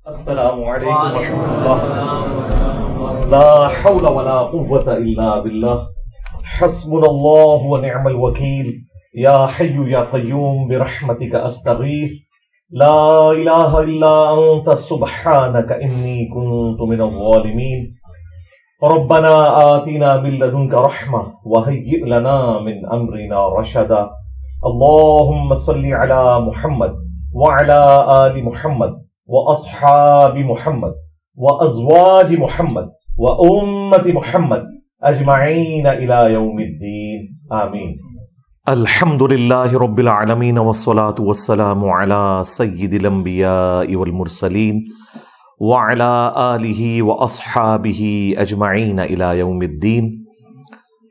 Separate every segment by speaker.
Speaker 1: السلام علیکم ورحمۃ اللہ لا حول ولا قوة الا باللہ حسبنا اللہ ونعم الوکیل یا حی یا قیوم برحمتک استغیث لا الہ الا انت سبحانک انی کنت من الظالمین ربنا آتنا من لدنک رحمہ وہیئ لنا من امرنا رشدا اللہم صل علی محمد وعلی آل محمد واصحاب محمد وازواج محمد وامت محمد اجمعین الى یوم الدین آمین. الحمد للہ رب العالمین والصلاة والسلام علی سید الانبیاء والمرسلین وعلی آلہ واصحابہ اجمعین الى یوم الدین.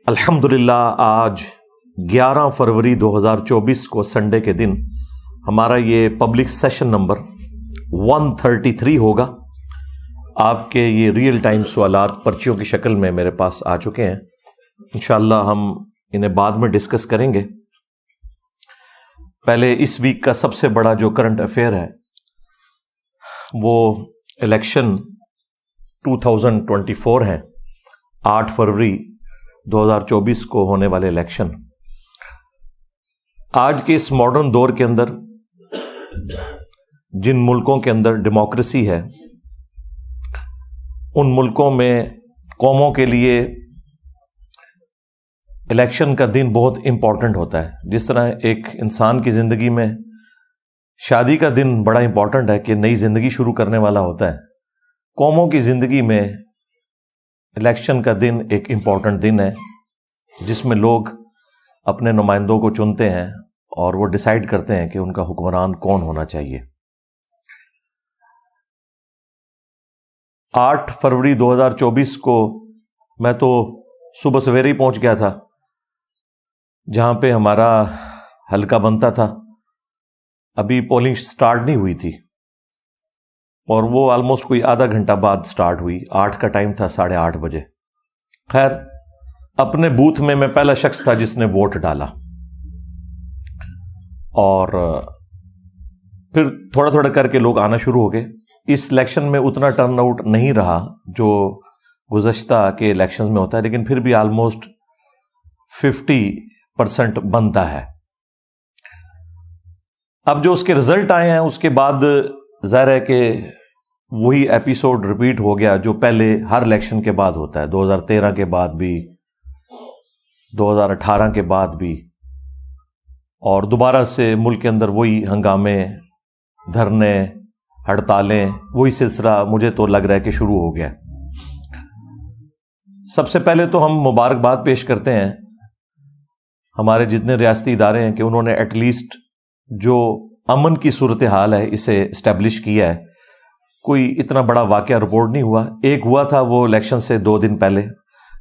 Speaker 1: الحمدللہ آج 11 فروری 2024 کو سنڈے کے دن ہمارا یہ پبلک سیشن نمبر 133 ہوگا. آپ کے یہ ریئل ٹائم سوالات پرچیوں کی شکل میں میرے پاس آ چکے ہیں. انشاءاللہ ہم انہیں بعد میں ڈسکس کریں گے. پہلے اس ویک کا سب سے بڑا جو کرنٹ افیئر ہے وہ الیکشن 2024 ہیں. 8 فروری 2024 کو ہونے والے الیکشن. آج کے اس ماڈرن دور کے اندر جن ملکوں کے اندر ڈیموکریسی ہے ان ملکوں میں قوموں کے لیے الیکشن کا دن بہت امپورٹنٹ ہوتا ہے. جس طرح ایک انسان کی زندگی میں شادی کا دن بڑا امپورٹنٹ ہے کہ نئی زندگی شروع کرنے والا ہوتا ہے، قوموں کی زندگی میں الیکشن کا دن ایک امپورٹنٹ دن ہے جس میں لوگ اپنے نمائندوں کو چنتے ہیں اور وہ ڈیسائیڈ کرتے ہیں کہ ان کا حکمران کون ہونا چاہیے. 8 فروری 2024 کو میں تو صبح سویرے ہی پہنچ گیا تھا جہاں پہ ہمارا حلقہ بنتا تھا. ابھی پولنگ سٹارٹ نہیں ہوئی تھی اور وہ آلموسٹ کوئی آدھا گھنٹہ بعد سٹارٹ ہوئی. 8 کا ٹائم تھا، 8:30 بجے. خیر اپنے بوتھ میں پہلا شخص تھا جس نے ووٹ ڈالا اور پھر تھوڑا تھوڑا کر کے لوگ آنا شروع ہو گئے. اس الیکشن میں اتنا ٹرن آؤٹ نہیں رہا جو گزشتہ کے الیکشنز میں ہوتا ہے، لیکن پھر بھی آلموسٹ 50% بنتا ہے. اب جو اس کے رزلٹ آئے ہیں اس کے بعد ظاہر ہے کہ وہی ایپیسوڈ ریپیٹ ہو گیا جو پہلے ہر الیکشن کے بعد ہوتا ہے. 2013 کے بعد بھی، 2018 کے بعد بھی، اور دوبارہ سے ملک کے اندر وہی ہنگامے، دھرنے، ہڑتالیں، وہی سلسلہ مجھے تو لگ رہا ہے کہ شروع ہو گیا. سب سے پہلے تو ہم مبارکباد پیش کرتے ہیں ہمارے جتنے ریاستی ادارے ہیں کہ انہوں نے ایٹ لیسٹ جو امن کی صورتحال ہے اسے اسٹیبلش کیا ہے. کوئی اتنا بڑا واقعہ رپورٹ نہیں ہوا. ایک ہوا تھا وہ الیکشن سے 2 دن پہلے.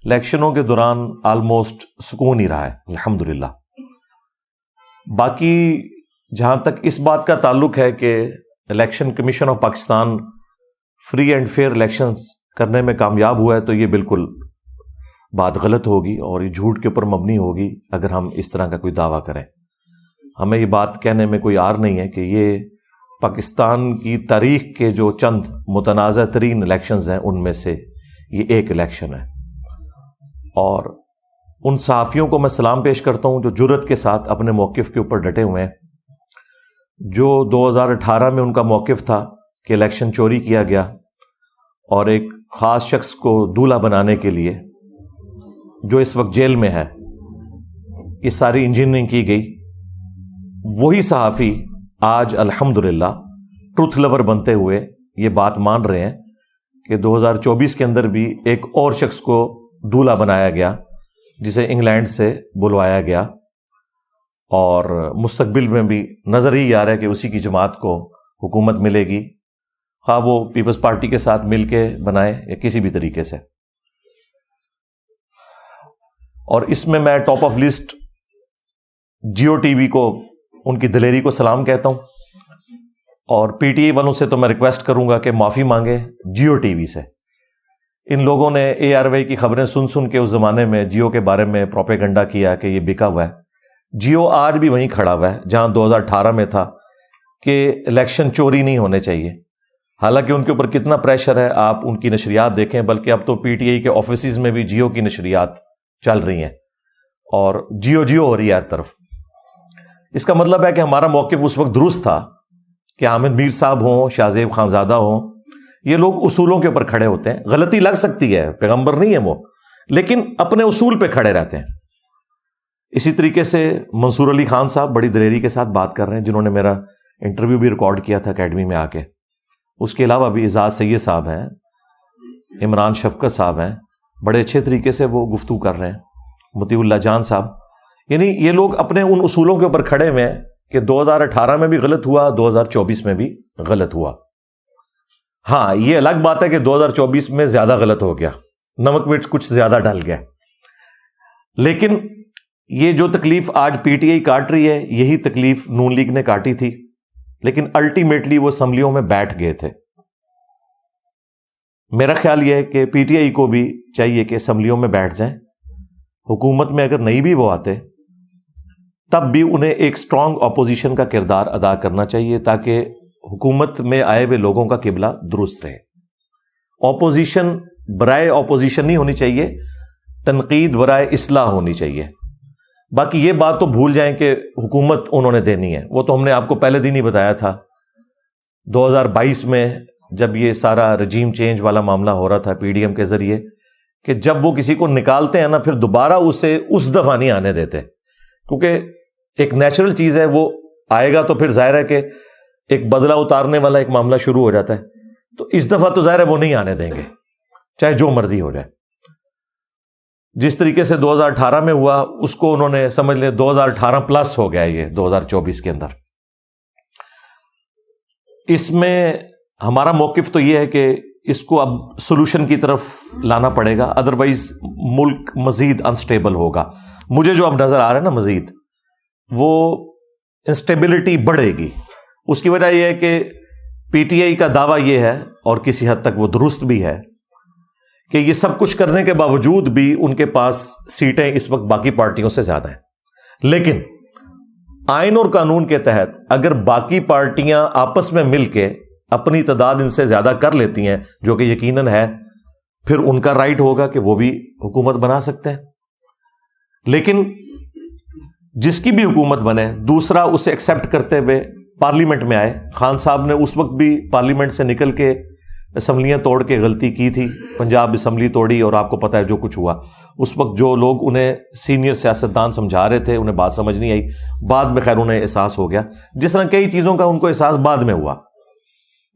Speaker 1: الیکشنوں کے دوران آلموسٹ سکون ہی رہا ہے الحمدللہ. باقی جہاں تک اس بات کا تعلق ہے کہ Election Commission of Pakistan free and fair elections کرنے میں کامیاب ہوا ہے تو یہ بالکل بات غلط ہوگی اور یہ جھوٹ کے اوپر مبنی ہوگی اگر ہم اس طرح کا کوئی دعویٰ کریں. ہمیں یہ بات کہنے میں کوئی عار نہیں ہے کہ یہ پاکستان کی تاریخ کے جو چند متنازع ترین الیکشنز ہیں ان میں سے یہ ایک الیکشن ہے. اور ان صحافیوں کو میں سلام پیش کرتا ہوں جو جرأت کے ساتھ اپنے موقف کے اوپر ڈٹے ہوئے ہیں. جو 2018 میں ان کا موقف تھا کہ الیکشن چوری کیا گیا اور ایک خاص شخص کو دولہا بنانے کے لیے جو اس وقت جیل میں ہے یہ ساری انجینئرنگ کی گئی، وہی صحافی آج الحمدللہ ٹروتھ لور بنتے ہوئے یہ بات مان رہے ہیں کہ 2024 کے اندر بھی ایک اور شخص کو دولہا بنایا گیا جسے انگلینڈ سے بلوایا گیا، اور مستقبل میں بھی نظر ہی آ رہا ہے کہ اسی کی جماعت کو حکومت ملے گی، خواہ وہ پیپلز پارٹی کے ساتھ مل کے بنائے یا کسی بھی طریقے سے. اور اس میں top of list Geo TV کو ان کی دلیری کو سلام کہتا ہوں، اور پی ٹی آئی والوں سے تو میں ریکویسٹ کروں گا کہ معافی مانگے جیو ٹی وی سے. ان لوگوں نے اے آر وائی کی خبریں سن کے اس زمانے میں جیو کے بارے میں پروپیگنڈا کیا کہ یہ بکا ہوا ہے. جیو آج بھی وہیں کھڑا ہوا ہے جہاں 2018 میں تھا کہ الیکشن چوری نہیں ہونے چاہیے. حالانکہ ان کے اوپر کتنا پریشر ہے آپ ان کی نشریات دیکھیں، بلکہ اب تو پی ٹی آئی کے آفیسز میں بھی جیو کی نشریات چل رہی ہیں اور جیو ہو رہی ہے ہر طرف۔ اس کا مطلب ہے کہ ہمارا موقف اس وقت درست تھا کہ حامد میر صاحب ہوں، شاہ زیب خانزادہ ہوں، یہ لوگ اصولوں کے اوپر کھڑے ہوتے ہیں۔ غلطی لگ سکتی ہے، پیغمبر نہیں ہے وہ، لیکن اپنے اصول پہ کھڑے رہتے ہیں۔ اسی طریقے سے منصور علی خان صاحب بڑی دلیری کے ساتھ بات کر رہے ہیں، جنہوں نے میرا انٹرویو بھی ریکارڈ کیا تھا اکیڈمی میں آ کے۔ اس کے علاوہ بھی اعزاز سید صاحب ہیں، عمران شفقت صاحب ہیں، بڑے اچھے طریقے سے وہ گفتگو کر رہے ہیں، مطیع اللہ جان صاحب۔ یعنی یہ لوگ اپنے ان اصولوں کے اوپر کھڑے ہوئے ہیں کہ 2018 میں بھی غلط ہوا، 2024 میں بھی غلط ہوا۔ ہاں، یہ الگ بات ہے کہ 2024 میں زیادہ غلط ہو گیا، نمک مرچ کچھ زیادہ ڈل گیا، لیکن یہ جو تکلیف آج پی ٹی آئی کاٹ رہی ہے، یہی تکلیف نون لیگ نے کاٹی تھی، لیکن الٹیمیٹلی وہ اسمبلیوں میں بیٹھ گئے تھے۔ میرا خیال یہ ہے کہ پی ٹی آئی کو بھی چاہیے کہ اسمبلیوں میں بیٹھ جائیں، حکومت میں اگر نہیں بھی وہ آتے تب بھی انہیں ایک سٹرانگ اپوزیشن کا کردار ادا کرنا چاہیے، تاکہ حکومت میں آئے ہوئے لوگوں کا قبلہ درست رہے۔ اپوزیشن برائے اپوزیشن نہیں ہونی چاہیے، تنقید برائے اصلاح ہونی چاہیے۔ باقی یہ بات تو بھول جائیں کہ حکومت انہوں نے دینی ہے، وہ تو ہم نے آپ کو پہلے دن ہی بتایا تھا 2022 میں جب یہ سارا رجیم چینج والا معاملہ ہو رہا تھا پی ڈی ایم کے ذریعے، کہ جب وہ کسی کو نکالتے ہیں نا پھر دوبارہ اسے اس دفعہ نہیں آنے دیتے، کیونکہ ایک نیچرل چیز ہے، وہ آئے گا تو پھر ظاہر ہے کہ ایک بدلہ اتارنے والا ایک معاملہ شروع ہو جاتا ہے، تو اس دفعہ تو ظاہر ہے وہ نہیں آنے دیں گے، چاہے جو مرضی ہو جائے۔ جس طریقے سے 2018 میں ہوا اس کو انہوں نے سمجھ لیں 2018 پلس ہو گیا یہ 2024 کے اندر۔ اس میں ہمارا موقف تو یہ ہے کہ اس کو اب سولوشن کی طرف لانا پڑے گا، ادروائز ملک مزید انسٹیبل ہوگا۔ مجھے جو اب نظر آ رہا ہے نا مزید، وہ انسٹیبلٹی بڑھے گی۔ اس کی وجہ یہ ہے کہ پی ٹی آئی کا دعویٰ یہ ہے، اور کسی حد تک وہ درست بھی ہے، کہ یہ سب کچھ کرنے کے باوجود بھی ان کے پاس سیٹیں اس وقت باقی پارٹیوں سے زیادہ ہیں۔ لیکن آئین اور قانون کے تحت اگر باقی پارٹیاں آپس میں مل کے اپنی تعداد ان سے زیادہ کر لیتی ہیں، جو کہ یقیناً ہے، پھر ان کا رائٹ ہوگا کہ وہ بھی حکومت بنا سکتے ہیں۔ لیکن جس کی بھی حکومت بنے، دوسرا اسے ایکسیپٹ کرتے ہوئے پارلیمنٹ میں آئے۔ خان صاحب نے اس وقت بھی پارلیمنٹ سے نکل کے اسمبلیاں توڑ کے غلطی کی تھی، پنجاب اسمبلی توڑی، اور آپ کو پتا ہے جو کچھ ہوا۔ اس وقت جو لوگ انہیں سینئر سیاستدان سمجھا رہے تھے، انہیں بات سمجھ نہیں آئی، بعد میں خیر انہیں احساس ہو گیا، جس طرح کئی چیزوں کا ان کو احساس بعد میں ہوا۔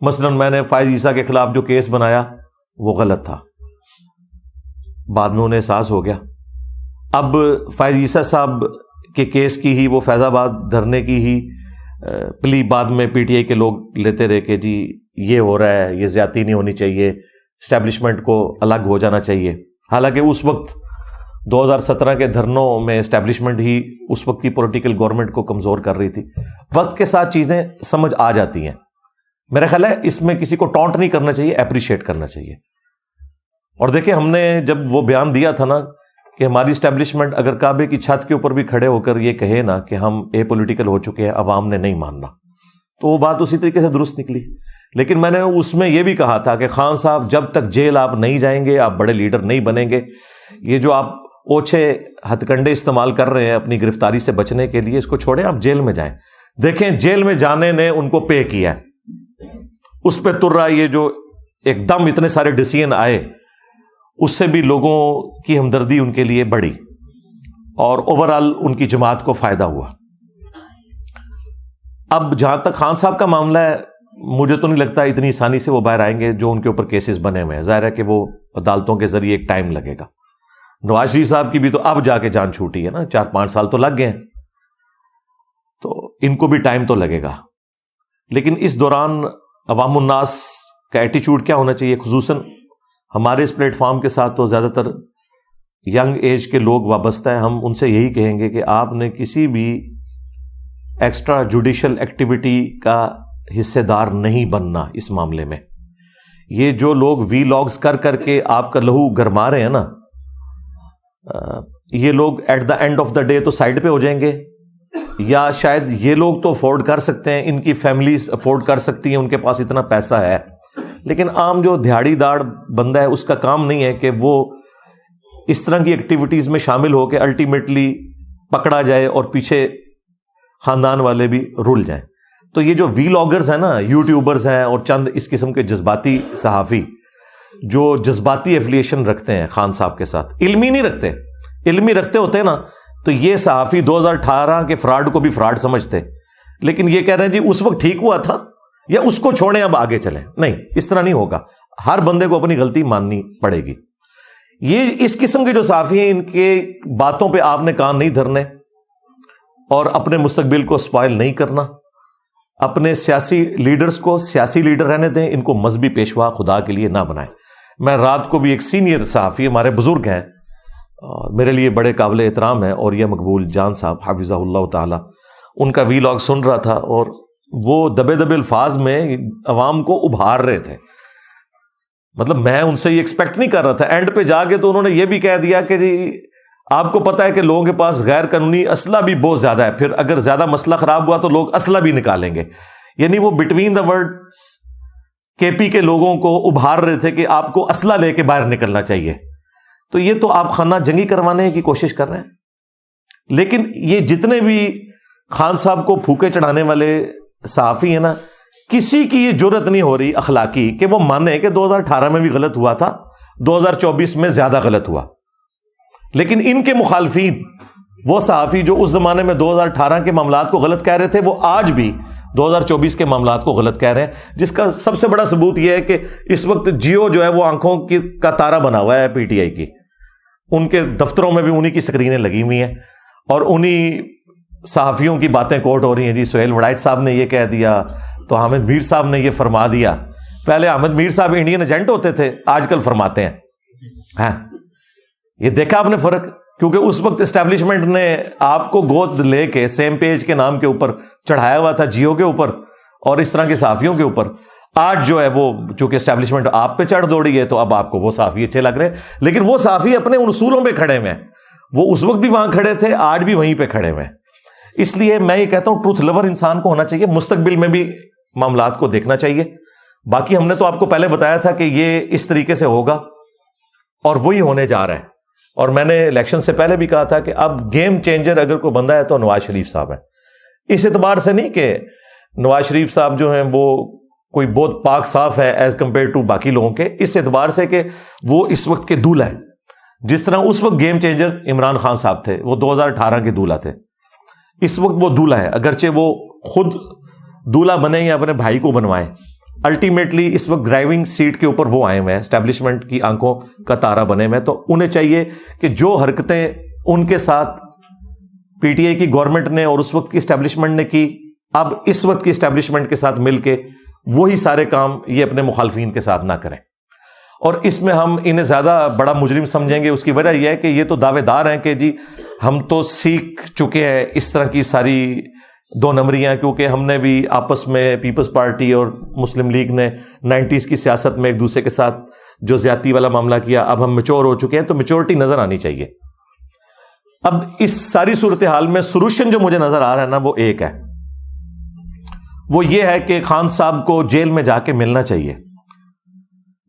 Speaker 1: مثلا میں نے فائز عیسیٰ کے خلاف جو کیس بنایا وہ غلط تھا، بعد میں انہیں احساس ہو گیا۔ اب فائز عیسیٰ صاحب کے کیس کی ہی، وہ فیض آباد دھرنے کی ہی پلی بعد میں پی ٹی آئی کے لوگ لیتے رہے کہ جی یہ ہو رہا ہے، یہ زیادتی نہیں ہونی چاہیے، اسٹیبلشمنٹ کو الگ ہو جانا چاہیے۔ حالانکہ اس وقت 2017 کے دھرنوں میں اسٹیبلشمنٹ ہی اس وقت کی پولیٹیکل گورنمنٹ کو کمزور کر رہی تھی۔ وقت کے ساتھ چیزیں سمجھ آ جاتی ہیں۔ میرا خیال ہے اس میں کسی کو ٹونٹ نہیں کرنا چاہیے، اپریشیٹ کرنا چاہیے۔ اور دیکھیں، ہم نے جب وہ بیان دیا تھا نا کہ ہماری اسٹیبلشمنٹ اگر کعبے کی چھت کے اوپر بھی کھڑے ہو کر یہ کہے نا کہ ہم اے پولیٹیکل ہو چکے ہیں، عوام نے نہیں ماننا، تو وہ بات اسی طریقے سے درست نکلی۔ لیکن میں نے اس میں یہ بھی کہا تھا کہ خان صاحب جب تک جیل آپ نہیں جائیں گے، آپ بڑے لیڈر نہیں بنیں گے۔ یہ جو آپ اوچھے ہتھ کنڈے استعمال کر رہے ہیں اپنی گرفتاری سے بچنے کے لیے، اس کو چھوڑیں، آپ جیل میں جائیں۔ دیکھیں، جیل میں جانے نے ان کو پے کیا ہے، اس پہ تر رہا۔ یہ جو ایک دم اتنے سارے ڈیسیژن آئے، اس سے بھی لوگوں کی ہمدردی ان کے لیے بڑھی، اور اوورآل ان کی جماعت کو فائدہ ہوا۔ اب جہاں تک خان صاحب کا معاملہ ہے، مجھے تو نہیں لگتا اتنی آسانی سے وہ باہر آئیں گے۔ جو ان کے اوپر کیسز بنے ہوئے ہیں، ظاہر ہے کہ وہ عدالتوں کے ذریعے ایک ٹائم لگے گا۔ نواز شریف صاحب کی بھی تو اب جا کے جان چھوٹی ہے نا، 4-5 سال تو لگ گئے ہیں، تو ان کو بھی ٹائم تو لگے گا۔ لیکن اس دوران عوام الناس کا ایٹیچیوڈ کیا ہونا چاہیے؟ خصوصاً ہمارے اس پلیٹ فارم کے ساتھ تو زیادہ تر ینگ ایج کے لوگ وابستہ ہیں۔ ہم ان سے یہی کہیں گے کہ آپ نے کسی بھی ایکسٹرا جوڈیشل ایکٹیویٹی کا حصے دار نہیں بننا اس معاملے میں۔ یہ جو لوگ وی لاگز کر کر کے آپ کا لہو گرما رہے ہیں نا، یہ لوگ at the end of the day تو سائڈ پہ ہو جائیں گے، یا شاید یہ لوگ تو افورڈ کر سکتے ہیں، ان کی فیملیز افورڈ کر سکتی ہیں، ان کے پاس اتنا پیسہ ہے، لیکن عام جو دھاڑی داڑ بندہ ہے اس کا کام نہیں ہے کہ وہ اس طرح کی ایکٹیویٹیز میں شامل ہو کے الٹیمیٹلی پکڑا جائے اور پیچھے خاندان والے بھی رول جائیں. تو یہ جو ویلاگرز ہیں نا، یوٹیوبرز ہیں اور چند اس قسم کے جذباتی صحافی جو جذباتی ایفیلیشن رکھتے ہیں خان صاحب کے ساتھ، علمی نہیں رکھتے، علمی رکھتے ہوتے نا تو یہ صحافی 2018 کے فراڈ کو بھی فراڈ سمجھتے، لیکن یہ کہہ رہے ہیں جی اس وقت ٹھیک ہوا تھا یا اس کو چھوڑیں اب آگے چلیں. نہیں، اس طرح نہیں ہوگا. ہر بندے کو اپنی غلطی ماننی پڑے گی. یہ اس قسم کے جو صحافی ہیں ان کے باتوں پہ آپ نے کان نہیں دھرنے اور اپنے مستقبل کو سپائل نہیں کرنا. اپنے سیاسی لیڈرز کو سیاسی لیڈر رہنے دیں، ان کو مذہبی پیشوا خدا کے لیے نہ بنائیں. میں رات کو بھی ایک سینئر صحافی ہمارے بزرگ ہیں، میرے لیے بڑے قابل احترام ہیں، اور یہ مقبول جان صاحب حافظہ اللہ تعالی، ان کا وی لاگ سن رہا تھا اور وہ دبے دبے الفاظ میں عوام کو ابھار رہے تھے. مطلب میں ان سے یہ ایکسپیکٹ نہیں کر رہا تھا. اینڈ پہ جا کے تو انہوں نے یہ بھی کہہ دیا کہ جی آپ کو پتا ہے کہ لوگوں کے پاس غیر قانونی اسلحہ بھی بہت زیادہ ہے، پھر اگر زیادہ مسئلہ خراب ہوا تو لوگ اسلحہ بھی نکالیں گے. یعنی وہ بٹوین دا ورڈ کے پی کے لوگوں کو ابھار رہے تھے کہ آپ کو اسلحہ لے کے باہر نکلنا چاہیے. تو یہ تو آپ خانہ جنگی کروانے کی کوشش کر رہے ہیں. لیکن یہ جتنے بھی خان صاحب کو پھوکے چڑھانے والے صحافی ہیں نا، کسی کی یہ جرت نہیں ہو رہی اخلاقی کہ وہ مانے کہ 2018 میں بھی غلط ہوا تھا، 2024 میں زیادہ غلط ہوا. لیکن ان کے مخالفین، وہ صحافی جو اس زمانے میں 2018 کے معاملات کو غلط کہہ رہے تھے، وہ آج بھی 2024 کے معاملات کو غلط کہہ رہے ہیں. جس کا سب سے بڑا ثبوت یہ ہے کہ اس وقت جیو جو ہے وہ آنکھوں کا تارا بنا ہوا ہے پی ٹی آئی کی. ان کے دفتروں میں بھی انہی کی سکرینیں لگی ہوئی ہیں اور انہی صحافیوں کی باتیں کوٹ ہو رہی ہیں. جی سہیل وڑائٹ صاحب نے یہ کہہ دیا تو حامد میر صاحب نے یہ فرما دیا. پہلے حامد میر صاحب انڈین ایجنٹ ہوتے تھے، آج کل فرماتے ہیں. ہاں، یہ دیکھا آپ نے فرق؟ کیونکہ اس وقت اسٹیبلشمنٹ نے آپ کو گود لے کے سیم پیج کے نام کے اوپر چڑھایا ہوا تھا، جیو کے اوپر اور اس طرح کے صحافیوں کے اوپر. آج جو ہے وہ چونکہ اسٹیبلشمنٹ آپ پہ چڑھ دوڑی ہے تو اب آپ کو وہ صحافی اچھے لگ رہے ہیں. لیکن وہ صحافی اپنے ان اصولوں پہ کھڑے ہوئے ہیں. وہ اس وقت بھی وہاں کھڑے تھے، آج بھی وہیں پہ کھڑے ہوئے ہیں. اس لیے میں یہ کہتا ہوں ٹروتھ لور انسان کو ہونا چاہیے، مستقبل میں بھی معاملات کو دیکھنا چاہیے. باقی ہم نے تو آپ کو پہلے بتایا تھا کہ یہ اس طریقے سے ہوگا اور وہی ہونے جا رہا ہے. اور میں نے الیکشن سے پہلے بھی کہا تھا کہ اب گیم چینجر اگر کوئی بندہ ہے تو نواز شریف صاحب ہے. اس اعتبار سے نہیں کہ نواز شریف صاحب جو ہیں وہ کوئی بہت پاک صاف ہے ایز کمپیئر ٹو باقی لوگوں کے، اس اعتبار سے کہ وہ اس وقت کے دولہا ہیں. جس طرح اس وقت گیم چینجر عمران خان صاحب تھے، وہ 2018 کے دولہا تھے. اس وقت وہ دولہا ہے، اگرچہ وہ خود دولہا بنے یا اپنے بھائی کو بنوائیں. الٹیمیٹلی اس وقت ڈرائیونگ سیٹ کے اوپر وہ آئے ہوئے ہیں، اسٹیبلشمنٹ کی آنکھوں کا تارا بنے ہوئے ہیں. تو انہیں چاہیے کہ جو حرکتیں ان کے ساتھ پی ٹی آئی کی گورنمنٹ نے اور اس وقت کی اسٹیبلشمنٹ نے کی، اب اس وقت کی اسٹیبلشمنٹ کے ساتھ مل کے وہی سارے کام یہ اپنے مخالفین کے ساتھ نہ کریں. اور اس میں ہم انہیں زیادہ بڑا مجرم سمجھیں گے. اس کی وجہ یہ ہے کہ یہ تو دعوے دار ہیں کہ جی ہم تو سیکھ چکے ہیں اس طرح کی ساری دو نمبریاں، کیونکہ ہم نے بھی آپس میں پیپلز پارٹی اور مسلم لیگ نے 90s کی سیاست میں ایک دوسرے کے ساتھ جو زیادتی والا معاملہ کیا. اب ہم میچور ہو چکے ہیں تو میچورٹی نظر آنی چاہیے. اب اس ساری صورتحال میں سولوشن جو مجھے نظر آ رہا ہے نا وہ ایک ہے، وہ یہ ہے کہ خان صاحب کو جیل میں جا کے ملنا چاہیے،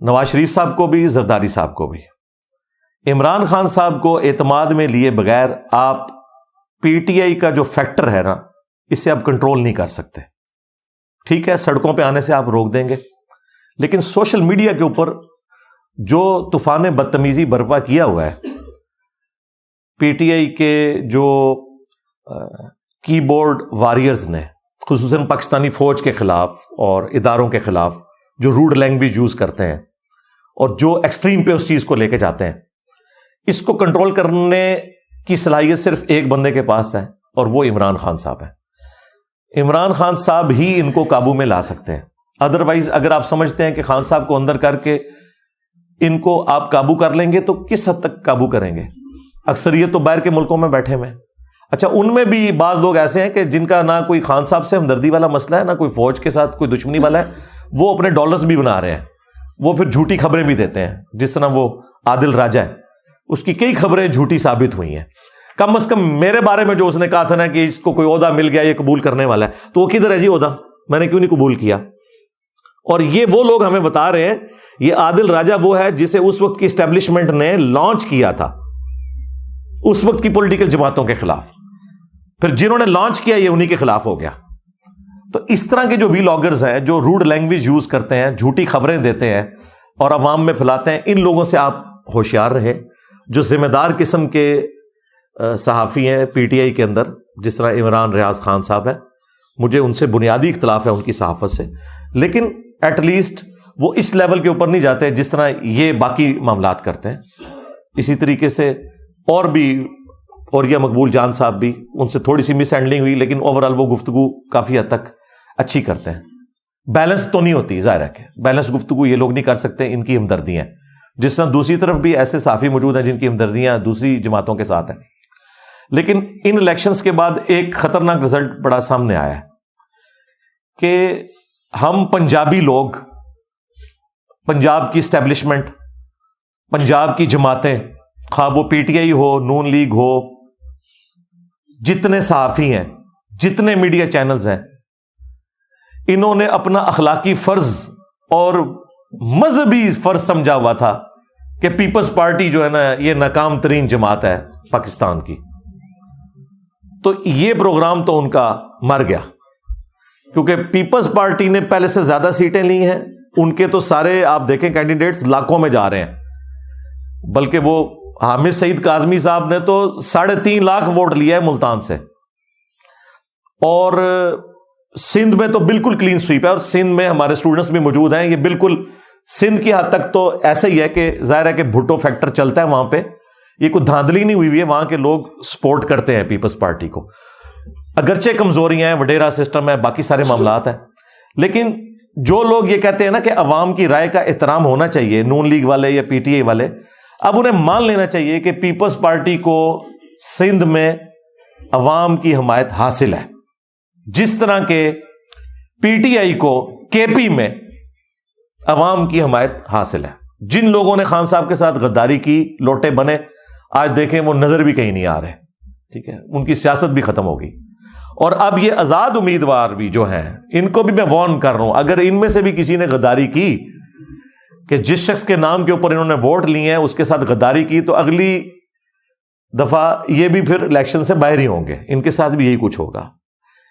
Speaker 1: نواز شریف صاحب کو بھی، زرداری صاحب کو بھی. عمران خان صاحب کو اعتماد میں لیے بغیر آپ پی ٹی آئی کا جو فیکٹر ہے نا اسے آپ کنٹرول نہیں کر سکتے. ٹھیک ہے سڑکوں پہ آنے سے آپ روک دیں گے، لیکن سوشل میڈیا کے اوپر جو طوفان بدتمیزی برپا کیا ہوا ہے پی ٹی آئی کے جو کی بورڈ واریئرز نے، خصوصاً پاکستانی فوج کے خلاف اور اداروں کے خلاف جو روڈ لینگویج یوز کرتے ہیں اور جو ایکسٹریم پہ اس چیز کو لے کے جاتے ہیں، اس کو کنٹرول کرنے کی صلاحیت صرف ایک بندے کے پاس ہے اور وہ عمران خان صاحب ہیں. عمران خان صاحب ہی ان کو قابو میں لا سکتے ہیں. ادروائز اگر آپ سمجھتے ہیں کہ خان صاحب کو اندر کر کے ان کو آپ قابو کر لیں گے تو کس حد تک قابو کریں گے؟ اکثریت تو باہر کے ملکوں میں بیٹھے ہوئے ہیں. اچھا ان میں بھی بعض لوگ ایسے ہیں کہ جن کا نہ کوئی خان صاحب سے ہمدردی والا مسئلہ ہے، نہ کوئی فوج کے ساتھ کوئی دشمنی والا ہے، وہ اپنے ڈالرز بھی بنا رہے ہیں، وہ پھر جھوٹی خبریں بھی دیتے ہیں. جس طرح وہ عادل راجہ ہے، اس کی کئی خبریں جھوٹی ثابت ہوئی ہیں. کم از کم میرے بارے میں جو اس نے کہا تھا نا کہ اس کو کوئی عہدہ مل گیا یہ قبول کرنے والا ہے، تو وہ کدھر ہے جی عہدہ؟ میں نے کیوں نہیں قبول کیا؟ اور یہ وہ لوگ ہمیں بتا رہے ہیں, یہ عادل راجہ وہ ہے جسے اس وقت کی اسٹیبلشمنٹ نے لانچ کیا تھا اس وقت کی پولیٹیکل جماعتوں کے خلاف, پھر جنہوں نے لانچ کیا یہ انہی کے خلاف ہو گیا. تو اس طرح کے جو ویلاگرز ہیں جو روڈ لینگویج یوز کرتے ہیں, جھوٹی خبریں دیتے ہیں اور عوام میں پھیلاتے ہیں, ان لوگوں سے آپ ہوشیار رہے. جو ذمہ دار قسم کے صحافی ہیں پی ٹی آئی کے اندر, جس طرح عمران ریاض خان صاحب ہیں, مجھے ان سے بنیادی اختلاف ہے ان کی صحافت سے, لیکن ایٹ لیسٹ وہ اس لیول کے اوپر نہیں جاتے جس طرح یہ باقی معاملات کرتے ہیں. اسی طریقے سے اور بھی اوریا مقبول جان صاحب بھی, ان سے تھوڑی سی مس ہینڈلنگ ہوئی لیکن اوورآل وہ گفتگو کافی حد تک اچھی کرتے ہیں. بیلنس تو نہیں ہوتی, ظاہر ہے کہ بیلنس گفتگو یہ لوگ نہیں کر سکتے, ان کی ہمدردیاں ہیں. جس طرح دوسری طرف بھی ایسے صحافی موجود ہیں جن کی ہمدردیاں دوسری جماعتوں کے ساتھ ہیں. لیکن ان الیکشنز کے بعد ایک خطرناک رزلٹ بڑا سامنے آیا ہے کہ ہم پنجابی لوگ, پنجاب کی اسٹیبلشمنٹ, پنجاب کی جماعتیں, خواہ وہ پی ٹی آئی ہو, نون لیگ ہو, جتنے صحافی ہیں, جتنے میڈیا چینلز ہیں, انہوں نے اپنا اخلاقی فرض اور مذہبی فرض سمجھا ہوا تھا کہ پیپلز پارٹی جو ہے نا یہ ناکام ترین جماعت ہے پاکستان کی. تو یہ پروگرام تو ان کا مر گیا, کیونکہ پیپلز پارٹی نے پہلے سے زیادہ سیٹیں لی ہیں. ان کے تو سارے آپ دیکھیں کینڈیڈیٹس لاکھوں میں جا رہے ہیں, بلکہ وہ حامد سعید کاظمی صاحب نے تو 3.5 لاکھ ووٹ لیا ہے ملتان سے. اور سندھ میں تو بالکل کلین سویپ ہے, اور سندھ میں ہمارے اسٹوڈنٹس بھی موجود ہیں. یہ بالکل سندھ کی حد تک تو ایسا ہی ہے کہ ظاہر ہے کہ بھٹو فیکٹر چلتا ہے وہاں پہ, یہ کوئی دھاندلی نہیں ہوئی ہے, وہاں کے لوگ سپورٹ کرتے ہیں پیپلز پارٹی کو. اگرچہ کمزوریاں ہیں, وڈیرا سسٹم ہے, باقی سارے معاملات ہیں, لیکن جو لوگ یہ کہتے ہیں نا کہ عوام کی رائے کا احترام ہونا چاہیے, نون لیگ والے یا پی ٹی آئی والے, اب انہیں مان لینا چاہیے کہ پیپلز پارٹی کو سندھ میں عوام کی حمایت حاصل ہے, جس طرح کے پی ٹی آئی کو کے پی میں عوام کی حمایت حاصل ہے. جن لوگوں نے خان صاحب کے ساتھ غداری کی, لوٹے بنے, آج دیکھیں وہ نظر بھی کہیں نہیں آ رہے, ٹھیک ہے, ان کی سیاست بھی ختم ہو گئی. اور اب یہ آزاد امیدوار بھی جو ہیں, ان کو بھی میں وارن کر رہا ہوں, اگر ان میں سے بھی کسی نے غداری کی کہ جس شخص کے نام کے اوپر انہوں نے ووٹ لیے ہیں اس کے ساتھ غداری کی, تو اگلی دفعہ یہ بھی پھر الیکشن سے باہر ہی ہوں گے, ان کے ساتھ بھی یہی کچھ ہوگا.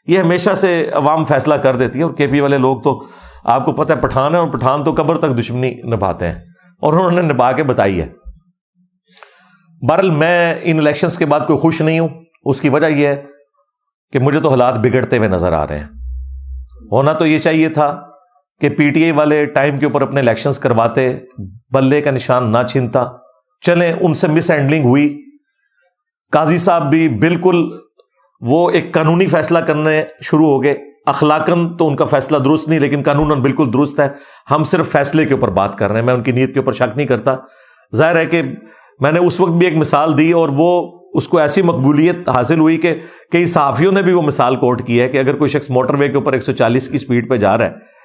Speaker 1: یہ ہمیشہ سے عوام فیصلہ کر دیتی ہے, اور کے پی والے لوگ تو آپ کو پتہ ہے پٹھان ہے, اور پٹھان تو قبر تک دشمنی نبھاتے ہیں, اور انہوں نے نبھا کے بتائی ہے. بہرحال میں ان الیکشنز کے بعد کوئی خوش نہیں ہوں. اس کی وجہ یہ ہے کہ مجھے تو حالات بگڑتے ہوئے نظر آ رہے ہیں. ہونا تو یہ چاہیے تھا کہ پی ٹی آئی والے ٹائم کے اوپر اپنے الیکشنز کرواتے, بلے کا نشان نہ چھنتا. چلیں, ان سے مس ہینڈلنگ ہوئی. قاضی صاحب بھی بالکل وہ ایک قانونی فیصلہ کرنے شروع ہو گئے. اخلاقاً تو ان کا فیصلہ درست نہیں, لیکن قانوناً بالکل درست ہے. ہم صرف فیصلے کے اوپر بات کر رہے ہیں, میں ان کی نیت کے اوپر شک نہیں کرتا. ظاہر ہے کہ میں نے اس وقت بھی ایک مثال دی, اور وہ اس کو ایسی مقبولیت حاصل ہوئی کہ کئی صحافیوں نے بھی وہ مثال کوٹ کی ہے کہ اگر کوئی شخص موٹر وے کے اوپر 140 کی سپیڈ پہ جا رہا ہے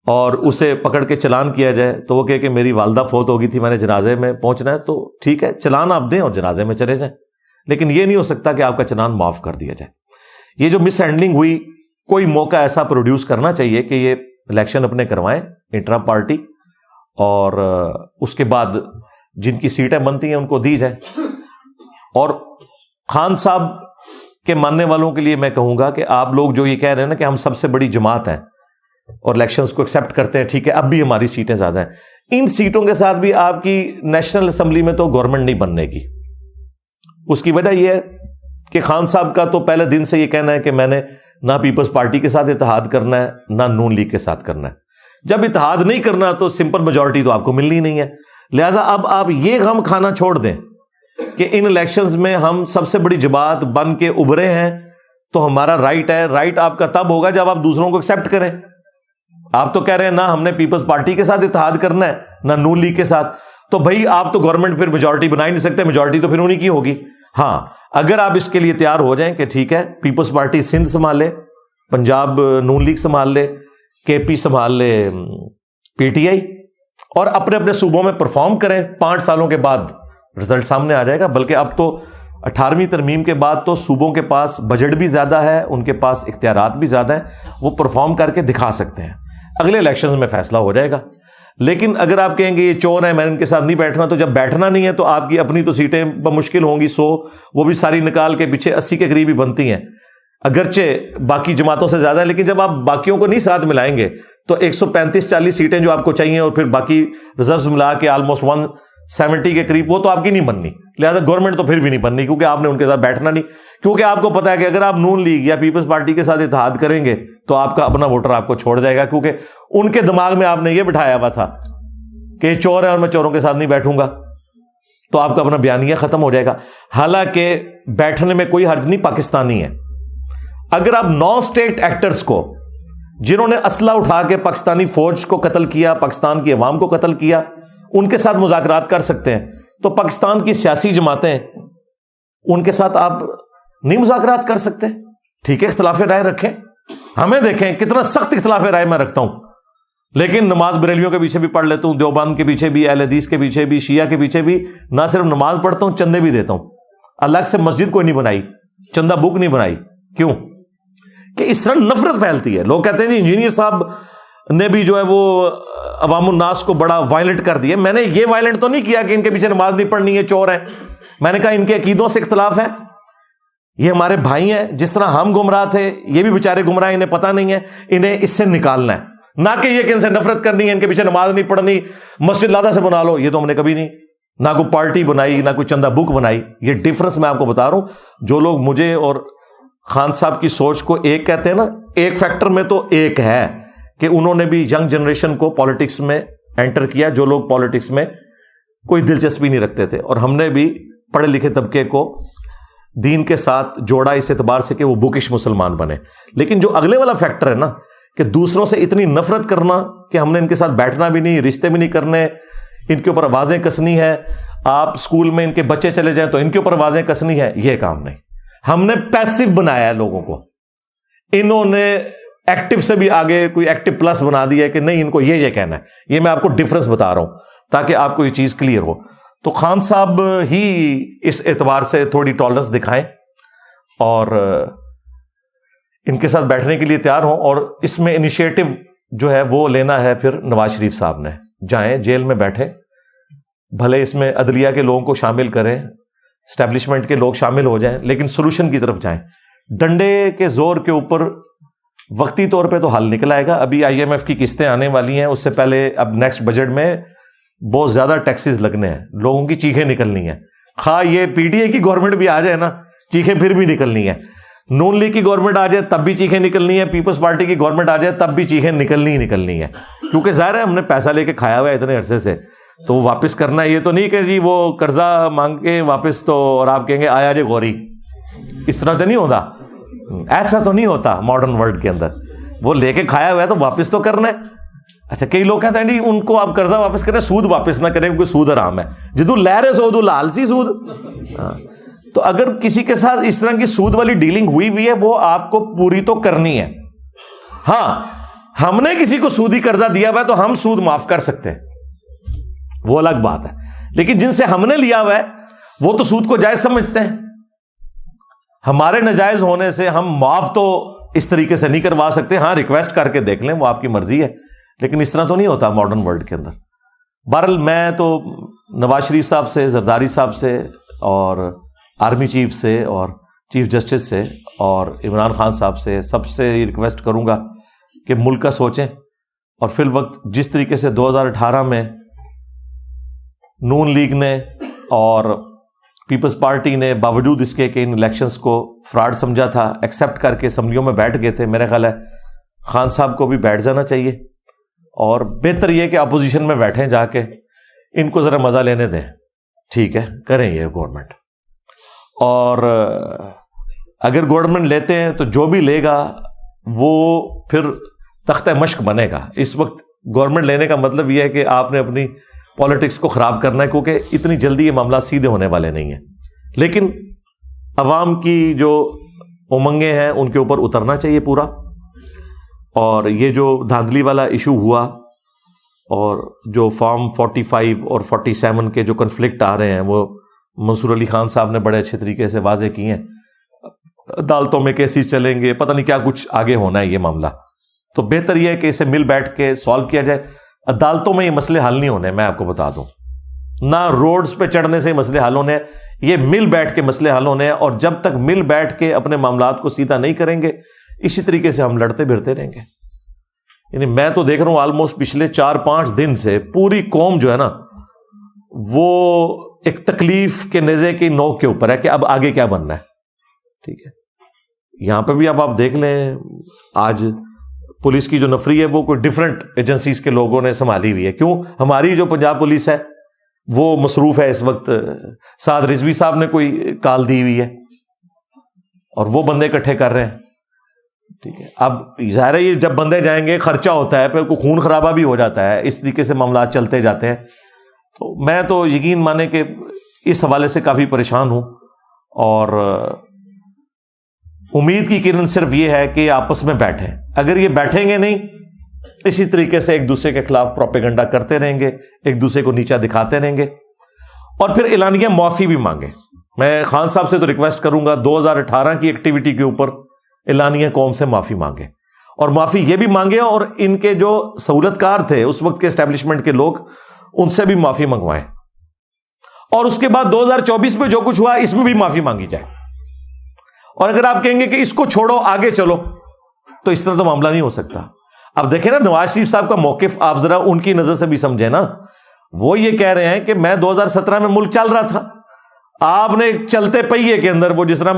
Speaker 1: اور اسے پکڑ کے چلان کیا جائے, تو وہ کہے کہ میری والدہ فوت ہو گئی تھی, میں نے جنازے میں پہنچنا ہے, تو ٹھیک ہے چلان آپ دیں اور جنازے میں چلے جائیں, لیکن یہ نہیں ہو سکتا کہ آپ کا چلان معاف کر دیا جائے. یہ جو مس ہینڈلنگ ہوئی, کوئی موقع ایسا پروڈیوس کرنا چاہیے کہ یہ الیکشن اپنے کروائیں انٹرا پارٹی, اور اس کے بعد جن کی سیٹیں بنتی ہیں ان کو دی جائے. اور خان صاحب کے ماننے والوں کے لیے میں کہوں گا کہ آپ لوگ جو یہ کہہ رہے ہیں نا کہ ہم سب سے بڑی جماعت ہیں اور الیکشنز کو ایکسیپٹ کرتے ہیں, ٹھیک ہے, اب بھی ہماری سیٹیں زیادہ ہیں, ان سیٹوں کے ساتھ بھی آپ کی نیشنل اسمبلی میں تو گورنمنٹ نہیں بننے کی. اس کی وجہ یہ ہے کہ خان صاحب کا تو پہلے دن سے یہ کہنا ہے کہ میں نے نہ پیپلز پارٹی کے ساتھ اتحاد کرنا ہے, نہ نون لیگ کے ساتھ کرنا ہے. جب اتحاد نہیں کرنا تو سمپل میجورٹی تو آپ کو ملنی نہیں ہے. لہٰذا اب آپ یہ غم کھانا چھوڑ دیں کہ ان الیکشنز میں ہم سب سے بڑی جماعت بن کے ابھرے ہیں, تو ہمارا رائٹ ہے. رائٹ آپ کا تب ہوگا جب آپ دوسروں کو ایکسیپٹ کریں. آپ تو کہہ رہے ہیں نہ ہم نے پیپلز پارٹی کے ساتھ اتحاد کرنا ہے, نہ نون لیگ کے ساتھ, تو بھائی آپ تو گورنمنٹ پھر میجورٹی بنا ہی نہیں سکتے, میجورٹی تو پھر انہیں کی ہوگی. ہاں, اگر آپ اس کے لیے تیار ہو جائیں کہ ٹھیک ہے پیپلز پارٹی سندھ سنبھال لے, پنجاب نون لیگ سنبھال لے, کے پی سنبھال لے پی ٹی آئی, اور اپنے اپنے صوبوں میں پرفارم کریں, 5 سالوں کے بعد رزلٹ سامنے آ جائے گا. بلکہ اب تو 18ویں ترمیم کے بعد تو صوبوں کے پاس بجٹ بھی زیادہ ہے, ان کے پاس اختیارات بھی زیادہ ہیں, وہ پرفارم کر کے دکھا سکتے ہیں. اگلے الیکشنز میں فیصلہ ہو جائے گا. لیکن اگر آپ کہیں گے یہ چور ہیں میں ان کے ساتھ نہیں بیٹھنا, تو جب بیٹھنا نہیں ہے تو آپ کی اپنی تو سیٹیں بمشکل ہوں گی 100, وہ بھی ساری نکال کے پیچھے 80 کے قریب ہی بنتی ہیں, اگرچہ باقی جماعتوں سے زیادہ ہے, لیکن جب آپ باقیوں کو نہیں ساتھ ملائیں گے تو 135-40 سیٹیں جو آپ کو چاہیے اور پھر باقی ریزروز ملا کے آلموسٹ 170 کے قریب, وہ تو آپ کی نہیں بننی. لہٰذا گورنمنٹ تو پھر بھی نہیں بننی, کیونکہ آپ نے ان کے ساتھ بیٹھنا نہیں, کیونکہ آپ کو پتا ہے کہ اگر آپ نون لیگ یا پیپلز پارٹی کے ساتھ اتحاد کریں گے تو آپ کا اپنا ووٹر آپ کو چھوڑ جائے گا, کیونکہ ان کے دماغ میں آپ نے یہ بٹھایا ہوا تھا کہ یہ چور ہے اور میں چوروں کے ساتھ نہیں بیٹھوں گا, تو آپ کا اپنا بیانیہ ختم ہو جائے گا. حالانکہ بیٹھنے میں کوئی حرج نہیں, پاکستانی ہے. اگر آپ نان اسٹیٹ ایکٹرز کو, جنہوں نے اسلحہ اٹھا کے پاکستانی فوج کو قتل کیا, پاکستان کی عوام کو قتل کیا, ان کے ساتھ مذاکرات کر سکتے ہیں, تو پاکستان کی سیاسی جماعتیں ان کے ساتھ آپ نہیں مذاکرات کر سکتے؟ ٹھیک ہے, اختلاف رائے رکھیں, ہمیں دیکھیں کتنا سخت اختلاف رائے میں رکھتا ہوں, لیکن نماز بریلیوں کے پیچھے بھی پڑھ لیتا ہوں, دیوبند کے پیچھے بھی, اہل حدیث کے پیچھے بھی, شیعہ کے پیچھے بھی, نہ صرف نماز پڑھتا ہوں, چندے بھی دیتا ہوں. الگ سے مسجد کوئی نہیں بنائی, چندہ بک نہیں بنائی. کیوں؟ کہ اس طرح نفرت پھیلتی ہے. لوگ کہتے ہیں جی انجینئر صاحب نے بھی جو ہے وہ عوام الناس کو بڑا وائلنٹ کر دیا. میں نے یہ وائلنٹ تو نہیں کیا کہ ان کے پیچھے نماز نہیں پڑھنی ہے, چور ہیں. میں نے کہا ان کے عقیدوں سے اختلاف ہے, یہ ہمارے بھائی ہیں, جس طرح ہم گمراہ تھے یہ بھی بیچارے گمراہ, انہیں پتہ نہیں ہے, انہیں اس سے نکالنا ہے, نہ کہ یہ کہ ان سے نفرت کرنی ہے, ان کے پیچھے نماز نہیں پڑھنی, مسجد لادہ سے بنا لو. یہ تو ہم نے کبھی نہیں, نہ کوئی پارٹی بنائی, نہ کوئی چندہ بک بنائی. یہ ڈفرنس میں آپ کو بتا رہا ہوں. جو لوگ مجھے اور خان صاحب کی سوچ کو ایک کہتے ہیں نا, ایک فیکٹر میں تو ایک ہے کہ انہوں نے بھی ینگ جنریشن کو پالیٹکس میں انٹر کیا, جو لوگ پالیٹکس میں کوئی دلچسپی نہیں رکھتے تھے, اور ہم نے بھی پڑھے لکھے طبقے کو دین کے ساتھ جوڑا اس اعتبار سے کہ وہ بکش مسلمان بنے. لیکن جو اگلے والا فیکٹر ہے نا, کہ دوسروں سے اتنی نفرت کرنا کہ ہم نے ان کے ساتھ بیٹھنا بھی نہیں, رشتے بھی نہیں کرنے, ان کے اوپر آوازیں کسنی ہے, آپ اسکول میں ان کے بچے چلے جائیں تو ان کے اوپر آوازیں کسنی ہے, یہ کام نہیں. ہم نے پیسو بنایا ہے لوگوں کو, انہوں نے ایکٹیو سے بھی آگے کوئی ایکٹیو پلس بنا دیا ہے کہ نہیں ان کو یہ کہنا ہے. یہ میں آپ کو ڈفرنس بتا رہا ہوں تاکہ آپ کو یہ چیز کلیئر ہو. تو خان صاحب ہی اس اعتبار سے تھوڑی ٹالرنس دکھائیں اور ان کے ساتھ بیٹھنے کے لیے تیار ہوں, اور اس میں انیشیٹو جو ہے وہ لینا ہے پھر نواز شریف صاحب نے. جائیں جیل میں بیٹھے, بھلے اس میں عدلیہ کے لوگوں کو شامل کریں, اسٹیبلشمنٹ کے لوگ شامل ہو جائیں, لیکن سولوشن کی طرف جائیں. ڈنڈے کے زور کے اوپر وقتی طور پہ تو حل نکل آئے گا. ابھی IMF کی قسطیں آنے والی ہیں, اس سے پہلے اب نیکسٹ بجٹ میں بہت زیادہ ٹیکسز لگنے ہیں, لوگوں کی چیخیں نکلنی ہیں. خواہ یہ PTI کی گورنمنٹ بھی آ جائے نا, چیخیں پھر بھی نکلنی ہیں. نون لیگ کی گورنمنٹ آ جائے تب بھی چیخیں نکلنی ہے, پیپلز پارٹی کی گورنمنٹ آ جائے تب بھی چیخیں نکلنی ہے, کیونکہ ظاہر ہے ہم نے پیسہ لے کے کھایا ہوا ہے اتنے عرصے سے, تو واپس کرنا ہے. یہ تو نہیں کہ جی وہ قرضہ مانگ کے واپس تو, اور آپ کہیں گے آیا جے غوری, اس طرح تو نہیں ہوتا, ایسا تو نہیں ہوتا ماڈرن ورلڈ کے اندر. وہ لے کے کھایا ہوا ہے تو واپس تو کرنا ہے. اچھا کئی لوگ کہتے ہیں جی ان کو آپ قرضہ واپس کریں, سود واپس نہ کریں کیونکہ سود حرام ہے. جدو لہر سود لالچی سود. تو اگر کسی کے ساتھ اس طرح کی سود والی ڈیلنگ ہوئی ہے, وہ آپ کو پوری تو کرنی ہے. ہاں ہم نے کسی کو سودی قرضہ دیا ہوا ہے تو ہم سود معاف کر سکتے ہیں, وہ الگ بات ہے. لیکن جن سے ہم نے لیا ہوا ہے وہ تو سود کو جائز سمجھتے ہیں. ہمارے ناجائز ہونے سے ہم معاف تو اس طریقے سے نہیں کروا سکتے. ہاں ریکویسٹ کر کے دیکھ لیں, وہ آپ کی مرضی ہے, لیکن اس طرح تو نہیں ہوتا ماڈرن ورلڈ کے اندر. بہرحال میں تو نواز شریف صاحب سے, زرداری صاحب سے, اور آرمی چیف سے, اور چیف جسٹس سے, اور عمران خان صاحب سے, سب سے یہ ریکویسٹ کروں گا کہ ملک کا سوچیں. اور فی الوقت جس طریقے سے 2018 میں نون لیگ نے اور پیپلز پارٹی نے باوجود اس کے کہ ان الیکشنز کو فراڈ سمجھا تھا, ایکسیپٹ کر کے اسمبلیوں میں بیٹھ گئے تھے. میرا خیال ہے خان صاحب کو بھی بیٹھ جانا چاہیے, اور بہتر یہ کہ اپوزیشن میں بیٹھیں جا کے, ان کو ذرا مزہ لینے دیں. ٹھیک ہے, کریں یہ گورنمنٹ. اور اگر گورنمنٹ لیتے ہیں تو جو بھی لے گا وہ پھر تختہ مشق بنے گا. اس وقت گورنمنٹ لینے کا مطلب یہ ہے کہ آپ نے اپنی پالیٹکس کو خراب کرنا ہے, کیونکہ اتنی جلدی یہ معاملات سیدھے ہونے والے نہیں ہیں. لیکن عوام کی جو امنگیں ہیں ان کے اوپر اترنا چاہیے پورا. اور یہ جو دھاندلی والا ایشو ہوا, اور جو فارم 45 اور 47 کے جو کنفلکٹ آ رہے ہیں, وہ منصور علی خان صاحب نے بڑے اچھے طریقے سے واضح کی ہیں. عدالتوں میں کیسز چلیں گے, پتہ نہیں کیا کچھ آگے ہونا ہے یہ معاملہ. تو بہتر یہ ہے کہ اسے مل بیٹھ کے سالو کیا جائے. عدالتوں میں یہ مسئلے حل نہیں ہونے, میں آپ کو بتا دوں, نہ روڈز پہ چڑھنے سے مسئلے حل ہونے ہیں, یہ مل بیٹھ کے مسئلے حل ہونے ہیں. اور جب تک مل بیٹھ کے اپنے معاملات کو سیدھا نہیں کریں گے, اسی طریقے سے ہم لڑتے بھرتے رہیں گے. یعنی میں تو دیکھ رہا ہوں آلموسٹ پچھلے 4-5 دن سے پوری قوم جو ہے نا وہ ایک تکلیف کے نیزے کی نوک کے اوپر ہے کہ اب آگے کیا بننا ہے. ٹھیک ہے, یہاں پہ بھی اب آپ دیکھ لیں, آج پولیس کی جو نفری ہے وہ کوئی ڈفرنٹ ایجنسیز کے لوگوں نے سنبھالی ہوئی ہے. کیوں؟ ہماری جو پنجاب پولیس ہے وہ مصروف ہے اس وقت. سعد رضوی صاحب نے کوئی کال دی ہوئی ہے اور وہ بندے اکٹھے کر رہے ہیں. ٹھیک ہے, اب ظاہر ہے یہ جب بندے جائیں گے خرچہ ہوتا ہے, پھر کوئی خون خرابہ بھی ہو جاتا ہے, اس طریقے سے معاملات چلتے جاتے ہیں. تو میں تو یقین مانے کہ اس حوالے سے کافی پریشان ہوں, اور امید کی کرن صرف یہ ہے کہ آپس میں بیٹھیں. اگر یہ بیٹھیں گے نہیں, اسی طریقے سے ایک دوسرے کے خلاف پروپیگنڈا کرتے رہیں گے, ایک دوسرے کو نیچا دکھاتے رہیں گے, اور پھر اعلانیہ معافی بھی مانگیں. میں خان صاحب سے تو ریکویسٹ کروں گا 2018 کی ایکٹیویٹی کے اوپر اعلانیہ قوم سے معافی مانگے, اور معافی یہ بھی مانگے اور ان کے جو سہولت کار تھے اس وقت کے اسٹیبلشمنٹ کے لوگ, ان سے بھی معافی منگوائیں, اور اس کے بعد 2024 میں جو کچھ ہوا اس میں بھی معافی مانگی جائے. اور اگر آپ کہیں گے کہ اس کو چھوڑو آگے چلو, تو اس طرح تو معاملہ نہیں ہو سکتا. اب دیکھیں نا نواز شریف صاحب کا موقف آپ ذرا ان کی نظر سے بھی سمجھیں نا. وہ یہ کہہ رہے ہیں کہ میں 2017 میں ملک چل رہا تھا, آپ نے چلتے پہیے کے اندر وہ جس طرح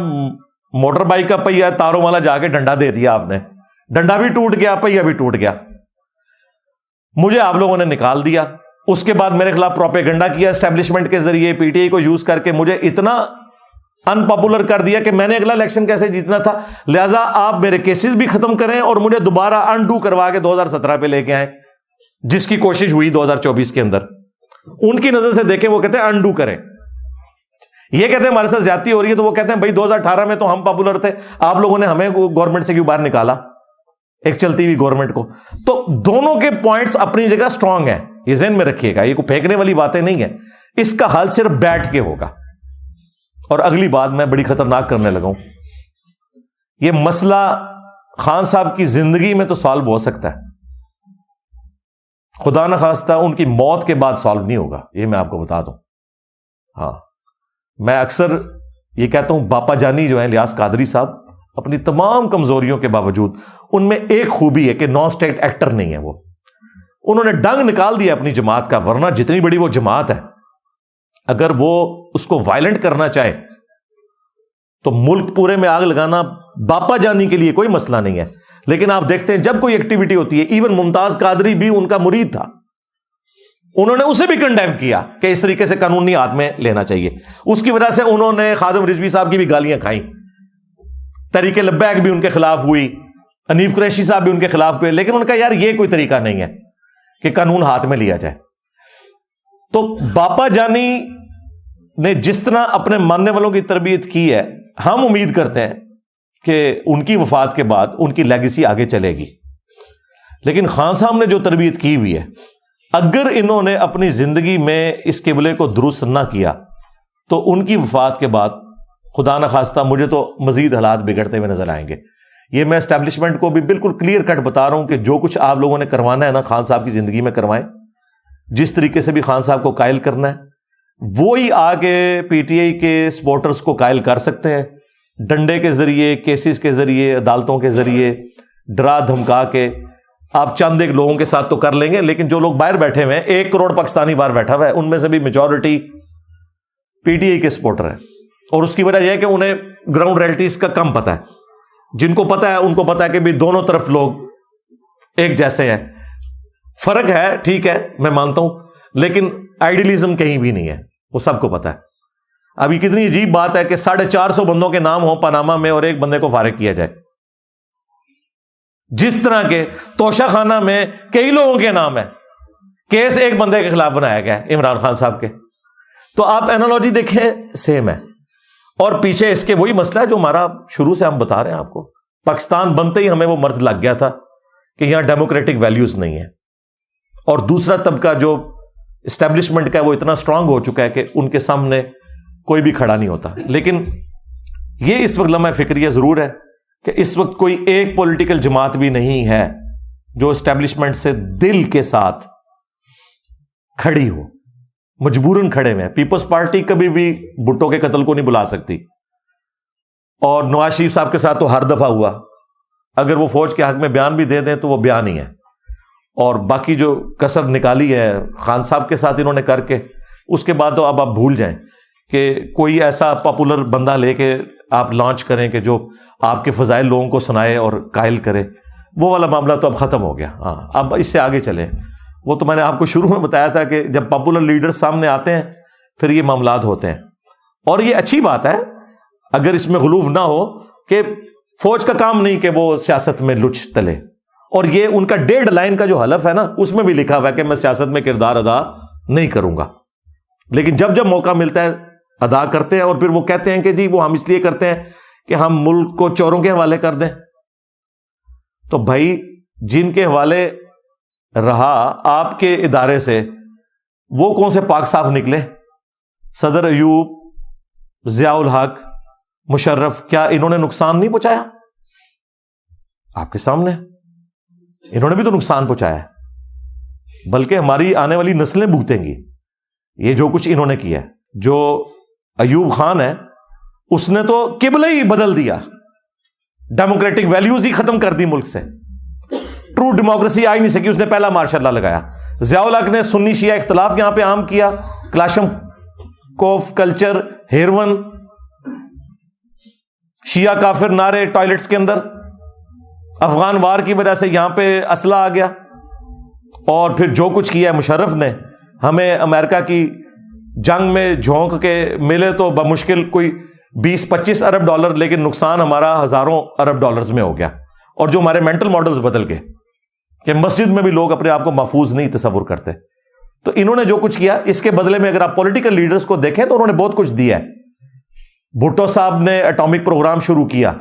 Speaker 1: موٹر بائک کا پہیا تاروں والا جا کے ڈنڈا دے دیا, آپ نے ڈنڈا بھی ٹوٹ گیا, پہیا بھی ٹوٹ گیا, مجھے آپ لوگوں نے نکال دیا. اس کے بعد میرے خلاف پروپیگنڈا کیا اسٹیبلشمنٹ کے ذریعے, پی ٹی آئی کو یوز کر کے مجھے اتنا ان پاپولر کر دیا کہ میں نے اگلا الیکشن کیسے جیتنا تھا. لہٰذا آپ میرے کیسز بھی ختم کریں اور مجھے دوبارہ انڈو کروا کے 2017 پہ لے کے آئیں, جس کی کوشش ہوئی 2024 کے اندر. ان کی نظر سے دیکھیں, وہ کہتے ہیں انڈو کریں. یہ کہتے ہیں ہمارے ساتھ زیادتی ہو رہی ہے, تو وہ کہتے ہیں بھائی 2018 میں تو ہم پاپولر تھے, آپ لوگوں نے ہمیں گورنمنٹ سے کیوں باہر نکالا, ایک چلتی ہوئی گورنمنٹ کو. تو دونوں کے پوائنٹس اپنی جگہ سٹرونگ ہیں, یہ ذہن میں رکھیے گا, یہ کوئی پھینکنے والی باتیں نہیں ہیں. اس کا حل صرف بیٹھ کے ہوگا. اور اگلی بات میں بڑی خطرناک کرنے لگا ہوں, یہ مسئلہ خان صاحب کی زندگی میں تو سالو ہو سکتا ہے, خدا نخواستہ ان کی موت کے بعد سالو نہیں ہوگا, یہ میں آپ کو بتا دوں. ہاں, میں اکثر یہ کہتا ہوں, باپا جانی جو ہیں الیاس قادری صاحب, اپنی تمام کمزوریوں کے باوجود ان میں ایک خوبی ہے کہ نان اسٹیٹ ایکٹر نہیں ہے. وہ انہوں نے ڈنگ نکال دیا اپنی جماعت کا, ورنہ جتنی بڑی وہ جماعت ہے, اگر وہ اس کو وائلنٹ کرنا چاہے تو ملک پورے میں آگ لگانا باپا جانی کے لیے کوئی مسئلہ نہیں ہے. لیکن آپ دیکھتے ہیں جب کوئی ایکٹیویٹی ہوتی ہے, ایون ممتاز قادری بھی ان کا مرید تھا, انہوں نے اسے بھی کنڈیم کیا کہ اس طریقے سے قانونی ہاتھ میں لینا چاہیے. اس کی وجہ سے انہوں نے خادم رضوی صاحب کی بھی گالیاں کھائیں, تحریک لبیک بھی ان کے خلاف ہوئی, حنیف قریشی صاحب بھی ان کے خلاف ہوئے, لیکن ان کا یار یہ کوئی طریقہ نہیں ہے کہ قانون ہاتھ میں لیا جائے. تو باپا جانی نے جس طرح اپنے ماننے والوں کی تربیت کی ہے, ہم امید کرتے ہیں کہ ان کی وفات کے بعد ان کی لیگیسی آگے چلے گی. لیکن خان صاحب نے جو تربیت کی ہوئی ہے, اگر انہوں نے اپنی زندگی میں اس قبلے کو درست نہ کیا تو ان کی وفات کے بعد خدا نخواستہ مجھے تو مزید حالات بگڑتے ہوئے نظر آئیں گے. یہ میں اسٹیبلشمنٹ کو بھی بالکل کلیئر کٹ بتا رہا ہوں کہ جو کچھ آپ لوگوں نے کروانا ہے نا خان صاحب کی زندگی میں کروائیں. جس طریقے سے بھی خان صاحب کو قائل کرنا ہے, وہی آگے پی ٹی آئی کے سپورٹرز کو قائل کر سکتے ہیں, ڈنڈے کے ذریعے, کیسز کے ذریعے, عدالتوں کے ذریعے, ڈرا دھمکا کے. آپ چند ایک لوگوں کے ساتھ تو کر لیں گے, لیکن جو لوگ باہر بیٹھے ہوئے ہیں, 1 کروڑ پاکستانی باہر بیٹھا ہوا ہے, ان میں سے بھی میجورٹی پی ٹی آئی کے سپورٹر ہیں. اور اس کی وجہ یہ ہے کہ انہیں گراؤنڈ ریئلٹیز کا کم پتہ ہے. جن کو پتہ ہے ان کو پتہ ہے کہ بھی دونوں طرف لوگ ایک جیسے ہیں. فرق ہے, ٹھیک ہے, میں مانتا ہوں, لیکن آئیڈیلزم کہیں بھی نہیں ہے, وہ سب کو پتہ ہے. ابھی کتنی عجیب بات ہے کہ 450 بندوں کے نام ہوں پاناما میں اور ایک بندے کو فارغ کیا جائے, جس طرح کے توشہ خانہ میں کئی لوگوں کے نام ہیں, کیس ایک بندے کے خلاف بنایا گیا ہے, عمران خان صاحب کے. تو آپ اینالوجی دیکھیں, سیم ہے. اور پیچھے اس کے وہی مسئلہ ہے جو ہمارا شروع سے ہم بتا رہے ہیں آپ کو. پاکستان بنتے ہی ہمیں وہ مرض لگ گیا تھا کہ یہاں ڈیموکریٹک ویلیوز نہیں ہیں, اور دوسرا طبقہ جو اسٹیبلشمنٹ کا ہے وہ اتنا اسٹرانگ ہو چکا ہے کہ ان کے سامنے کوئی بھی کھڑا نہیں ہوتا. لیکن یہ اس وقت لمحہ فکریہ ضرور ہے کہ اس وقت کوئی ایک پولیٹیکل جماعت بھی نہیں ہے جو اسٹیبلشمنٹ سے دل کے ساتھ کھڑی ہو، مجبوراً کھڑے ہوئے ہیں. پیپلز پارٹی کبھی بھی بھٹو کے قتل کو نہیں بلا سکتی، اور نواز شریف صاحب کے ساتھ تو ہر دفعہ ہوا. اگر وہ فوج کے حق میں بیان بھی دے دیں تو وہ بیان ہی ہے. اور باقی جو کسر نکالی ہے خان صاحب کے ساتھ انہوں نے کر کے، اس کے بعد تو اب آپ بھول جائیں کہ کوئی ایسا پاپولر بندہ لے کے آپ لانچ کریں کہ جو آپ کے فضائل لوگوں کو سنائے اور قائل کرے. وہ والا معاملہ تو اب ختم ہو گیا. ہاں اب اس سے آگے چلیں. وہ تو میں نے آپ کو شروع میں بتایا تھا کہ جب پاپولر لیڈر سامنے آتے ہیں پھر یہ معاملات ہوتے ہیں. اور یہ اچھی بات ہے اگر اس میں غلوف نہ ہو کہ فوج کا کام نہیں کہ وہ سیاست میں لچ تلے. اور یہ ان کا ڈیڈ لائن کا جو حلف ہے نا، اس میں بھی لکھا ہوا ہے کہ میں سیاست میں کردار ادا نہیں کروں گا. لیکن جب جب موقع ملتا ہے ادا کرتے ہیں. اور پھر وہ کہتے ہیں کہ جی وہ ہم اس لیے کرتے ہیں کہ ہم ملک کو چوروں کے حوالے کر دیں. تو بھائی جن کے حوالے رہا آپ کے ادارے سے وہ کون سے پاک صاف نکلے؟ صدر ایوب، ضیاء الحق، مشرف، کیا انہوں نے نقصان نہیں پہنچایا؟ آپ کے سامنے انہوں نے بھی تو نقصان پہنچایا ہے، بلکہ ہماری آنے والی نسلیں بھگتیں گی یہ جو کچھ انہوں نے کیا ہے. جو ایوب خان ہے اس نے تو قبلہ ہی بدل دیا، ڈیموکریٹک ویلیوز ہی ختم کر دی ملک سے. ٹرو ڈیموکریسی آ ہی نہیں سکی، اس نے پہلا مارشاء اللہ لگایا. ضیاء الحق نے سنی شیعہ اختلاف یہاں پہ عام کیا، کلاشم کوف کلچر، ہیروئن، شیعہ کافر نعرے ٹوائلٹس کے اندر. افغان وار کی وجہ سے یہاں پہ اسلحہ آ گیا. اور پھر جو کچھ کیا ہے مشرف نے، ہمیں امریکہ کی جنگ میں جھونک کے ملے تو بمشکل کوئی 20-25 ارب ڈالر، لیکن نقصان ہمارا ہزاروں ارب ڈالرز میں ہو گیا. اور جو ہمارے مینٹل ماڈلز بدل گئے کہ مسجد میں بھی لوگ اپنے آپ کو محفوظ نہیں تصور کرتے. تو انہوں نے جو کچھ کیا اس کے بدلے میں اگر آپ پولیٹیکل لیڈرز کو دیکھیں تو انہوں نے بہت کچھ دیا ہے. بھٹو صاحب نے ایٹامک پروگرام شروع کیا،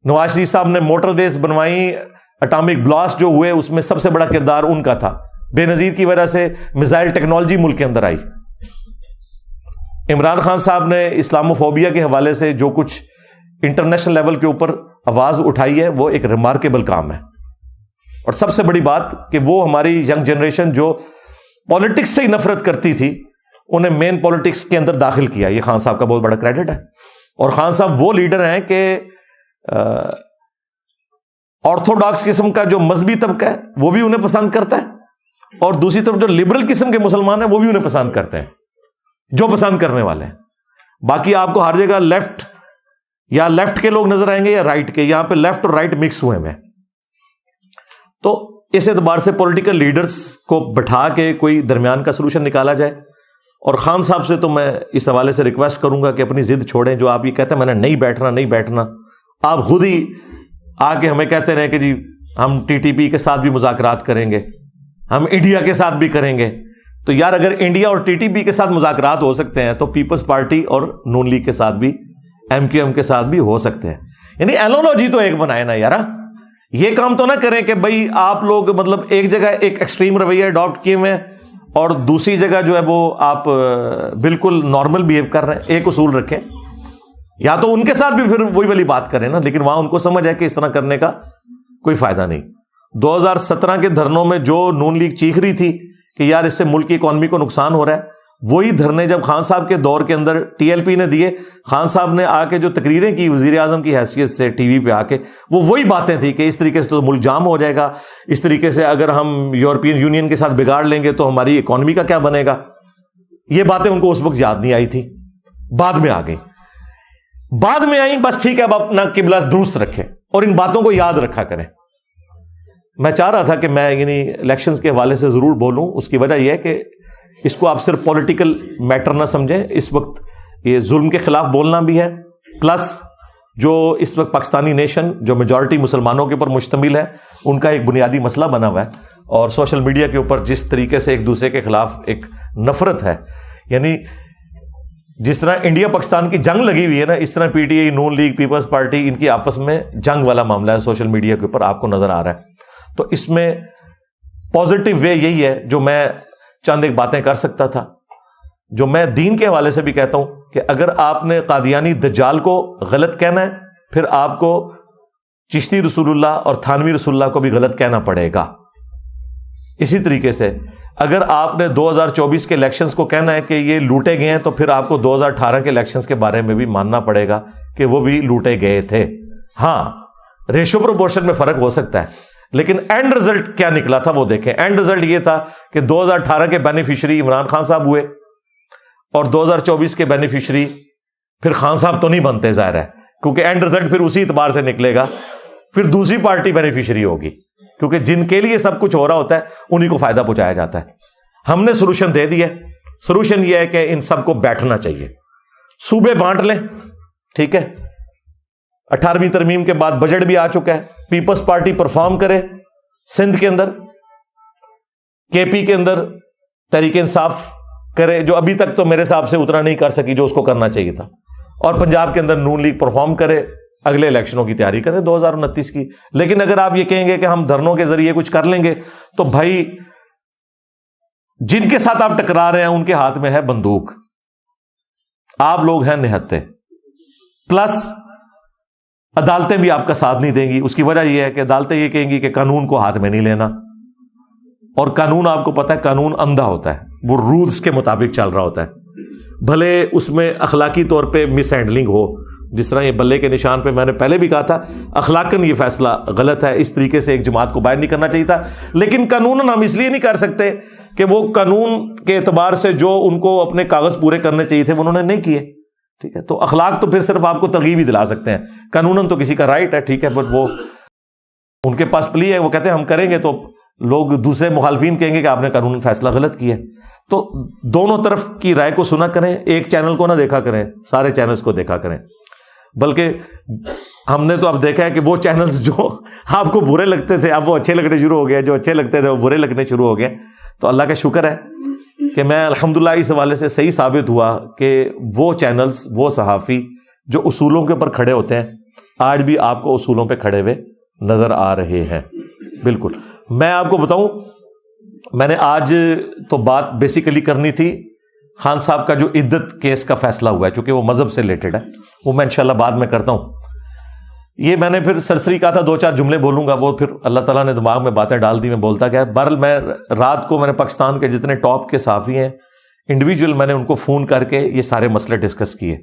Speaker 1: نواز شریف صاحب نے موٹر ویز بنوائی، ایٹامک بلاسٹ جو ہوئے اس میں سب سے بڑا کردار ان کا تھا. بے نظیر کی وجہ سے میزائل ٹیکنالوجی ملک کے اندر آئی. عمران خان صاحب نے اسلاموفوبیا کے حوالے سے جو کچھ انٹرنیشنل لیول کے اوپر آواز اٹھائی ہے وہ ایک ریمارکیبل کام ہے. اور سب سے بڑی بات کہ وہ ہماری ینگ جنریشن جو پالیٹکس سے ہی نفرت کرتی تھی انہیں مین پالیٹکس کے اندر داخل کیا. یہ خان صاحب کا بہت بڑا کریڈٹ ہے. اور خان صاحب وہ لیڈر ہیں کہ آرتھوڈاکس قسم کا جو مذہبی طبقہ ہے وہ بھی انہیں پسند کرتا ہے، اور دوسری طرف جو لبرل قسم کے مسلمان ہیں وہ بھی انہیں پسند کرتے ہیں، جو پسند کرنے والے ہیں. باقی آپ کو ہر جگہ لیفٹ یا لیفٹ کے لوگ نظر آئیں گے یا رائٹ کے. یہاں پہ لیفٹ اور رائٹ مکس ہوئے ہیں. تو اس اعتبار سے پولیٹیکل لیڈرز کو بٹھا کے کوئی درمیان کا سلوشن نکالا جائے. اور خان صاحب سے تو میں اس حوالے سے ریکویسٹ کروں گا کہ اپنی ضد چھوڑیں. جو آپ یہ کہتے ہیں میں نے نہیں بیٹھنا، آپ خود ہی آ کے ہمیں کہتے رہے کہ جی ہم ٹی ٹی پی کے ساتھ بھی مذاکرات کریں گے، ہم انڈیا کے ساتھ بھی کریں گے. تو یار اگر انڈیا اور ٹی ٹی پی کے ساتھ مذاکرات ہو سکتے ہیں تو پیپلز پارٹی اور نون لیگ کے ساتھ بھی، ایم کیو ایم کے ساتھ بھی ہو سکتے ہیں. یعنی اینالوجی تو ایک بنائے نا یار. یہ کام تو نہ کریں کہ بھائی آپ لوگ مطلب ایک جگہ ایک ایکسٹریم رویہ اڈاپٹ کیے ہوئے ہیں اور دوسری جگہ جو ہے وہ آپ بالکل نارمل بیہیو کر رہے ہیں. ایک اصول رکھیں، یا تو ان کے ساتھ بھی پھر وہی والی بات کریں نا، لیکن وہاں ان کو سمجھ ہے کہ اس طرح کرنے کا کوئی فائدہ نہیں. 2017 کے دھرنوں میں جو نون لیگ چیخ رہی تھی کہ یار اس سے ملک کی اکانومی کو نقصان ہو رہا ہے، وہی دھرنے جب خان صاحب کے دور کے اندر ٹی ایل پی نے دیے، خان صاحب نے آ کے جو تقریریں کی وزیر اعظم کی حیثیت سے ٹی وی پہ آ کے، وہ وہی باتیں تھیں کہ اس طریقے سے تو ملک جام ہو جائے گا، اس طریقے سے اگر ہم یورپین یونین کے ساتھ بگاڑ لیں گے تو ہماری اکانومی کا کیا بنے گا. یہ باتیں ان کو اس وقت یاد نہیں آئی تھی، بعد میں آ گئی، بعد میں آئیں. بس ٹھیک ہے، اب اپنا قبلہ درست رکھیں اور ان باتوں کو یاد رکھا کریں. میں چاہ رہا تھا کہ میں یعنی الیکشنز کے حوالے سے ضرور بولوں. اس کی وجہ یہ ہے کہ اس کو آپ صرف پولیٹیکل میٹر نہ سمجھیں. اس وقت یہ ظلم کے خلاف بولنا بھی ہے، پلس جو اس وقت پاکستانی نیشن جو میجورٹی مسلمانوں کے اوپر مشتمل ہے ان کا ایک بنیادی مسئلہ بنا ہوا ہے. اور سوشل میڈیا کے اوپر جس طریقے سے ایک دوسرے کے خلاف ایک نفرت ہے، یعنی جس طرح انڈیا پاکستان کی جنگ لگی ہوئی ہے نا، اس طرح پی ٹی آئی، نون لیگ، پیپلز پارٹی، ان کی آپس میں جنگ والا معاملہ ہے سوشل میڈیا کے اوپر آپ کو نظر آ رہا ہے. تو اس میں پازیٹیو وے یہی ہے جو میں چند ایک باتیں کر سکتا تھا، جو میں دین کے حوالے سے بھی کہتا ہوں کہ اگر آپ نے قادیانی دجال کو غلط کہنا ہے، پھر آپ کو چشتی رسول اللہ اور تھانوی رسول اللہ کو بھی غلط کہنا پڑے گا. اسی طریقے سے اگر آپ نے 2024 کے الیکشنز کو کہنا ہے کہ یہ لوٹے گئے ہیں تو پھر آپ کو 2018 کے الیکشنز کے بارے میں بھی ماننا پڑے گا کہ وہ بھی لوٹے گئے تھے. ہاں ریشو پروپورشن میں فرق ہو سکتا ہے, لیکن اینڈ رزلٹ کیا نکلا تھا وہ دیکھیں. اینڈ رزلٹ یہ تھا کہ 2018 کے بینیفیشری عمران خان صاحب ہوئے اور 2024 کے بینیفیشری پھر خان صاحب تو نہیں بنتے, ظاہر ہے, کیونکہ اینڈ رزلٹ پھر اسی اعتبار سے نکلے گا, پھر دوسری پارٹی بینیفیشری ہوگی, کیونکہ جن کے لیے سب کچھ ہو رہا ہوتا ہے انہی کو فائدہ پہنچایا جاتا ہے. ہم نے سولوشن دے دیا. سولوشن یہ ہے کہ ان سب کو بیٹھنا چاہیے, صوبے بانٹ لیں, ٹھیک ہے. 18ویں ترمیم کے بعد بجٹ بھی آ چکا ہے, پیپلز پارٹی پرفارم کرے سندھ کے اندر, کے پی کے اندر تحریک انصاف کرے جو ابھی تک تو میرے حساب سے اتنا نہیں کر سکی جو اس کو کرنا چاہیے تھا, اور پنجاب کے اندر نون لیگ پرفارم کرے, اگلے الیکشنوں کی تیاری کریں 2029 کی. لیکن اگر آپ یہ کہیں گے کہ ہم دھرنوں کے ذریعے کچھ کر لیں گے تو بھائی جن کے ساتھ آپ ٹکرا رہے ہیں ان کے ہاتھ میں ہے بندوق, آپ لوگ ہیں نہتے, پلس عدالتیں بھی آپ کا ساتھ نہیں دیں گی. اس کی وجہ یہ ہے کہ عدالتیں یہ کہیں گی کہ قانون کو ہاتھ میں نہیں لینا, اور قانون آپ کو پتا ہے قانون اندھا ہوتا ہے, وہ رولز کے مطابق چل رہا ہوتا ہے, بھلے اس میں اخلاقی طور پہ مس ہینڈلنگ ہو. جس طرح یہ بلے کے نشان پہ میں نے پہلے بھی کہا تھا, اخلاقاً یہ فیصلہ غلط ہے, اس طریقے سے ایک جماعت کو باہر نہیں کرنا چاہیے تھا. لیکن قانون ہم اس لیے نہیں کر سکتے کہ وہ قانون کے اعتبار سے جو ان کو اپنے کاغذ پورے کرنے چاہیے تھے وہ انہوں نے نہیں کیے, ٹھیک ہے. تو اخلاق تو پھر صرف آپ کو ترغیب ہی دلا سکتے ہیں, قانوناً تو کسی کا رائٹ ہے, ٹھیک ہے, بٹ وہ ان کے پاس پلی ہے, وہ کہتے ہیں ہم کریں گے, تو لوگ دوسرے مخالفین کہیں گے کہ آپ نے قانون فیصلہ غلط کیا ہے. تو دونوں طرف کی رائے کو سنا کریں, ایک چینل کو نہ دیکھا کریں, سارے چینلز کو دیکھا کریں. بلکہ ہم نے تو اب دیکھا ہے کہ وہ چینلز جو آپ کو برے لگتے تھے اب وہ اچھے لگنے شروع ہو گئے, جو اچھے لگتے تھے وہ برے لگنے شروع ہو گئے. تو اللہ کا شکر ہے کہ میں الحمدللہ اس حوالے سے صحیح ثابت ہوا کہ وہ چینلز, وہ صحافی جو اصولوں کے اوپر کھڑے ہوتے ہیں آج بھی آپ کو اصولوں پہ کھڑے ہوئے نظر آ رہے ہیں. بالکل. میں آپ کو بتاؤں, میں نے آج تو بات بیسیکلی کرنی تھی خان صاحب کا جو عدت کیس کا فیصلہ ہوا ہے, چونکہ وہ مذہب سے ریلیٹڈ ہے, وہ میں انشاءاللہ بعد میں کرتا ہوں. یہ میں نے پھر سرسری کہا تھا 2-4 جملے بولوں گا, وہ پھر اللہ تعالیٰ نے دماغ میں باتیں ڈال دی, میں بولتا گیا. بہرحال میں رات کو میں نے پاکستان کے جتنے ٹاپ کے صحافی ہیں انڈیویجول میں نے ان کو فون کر کے یہ سارے مسئلے ڈسکس کیے.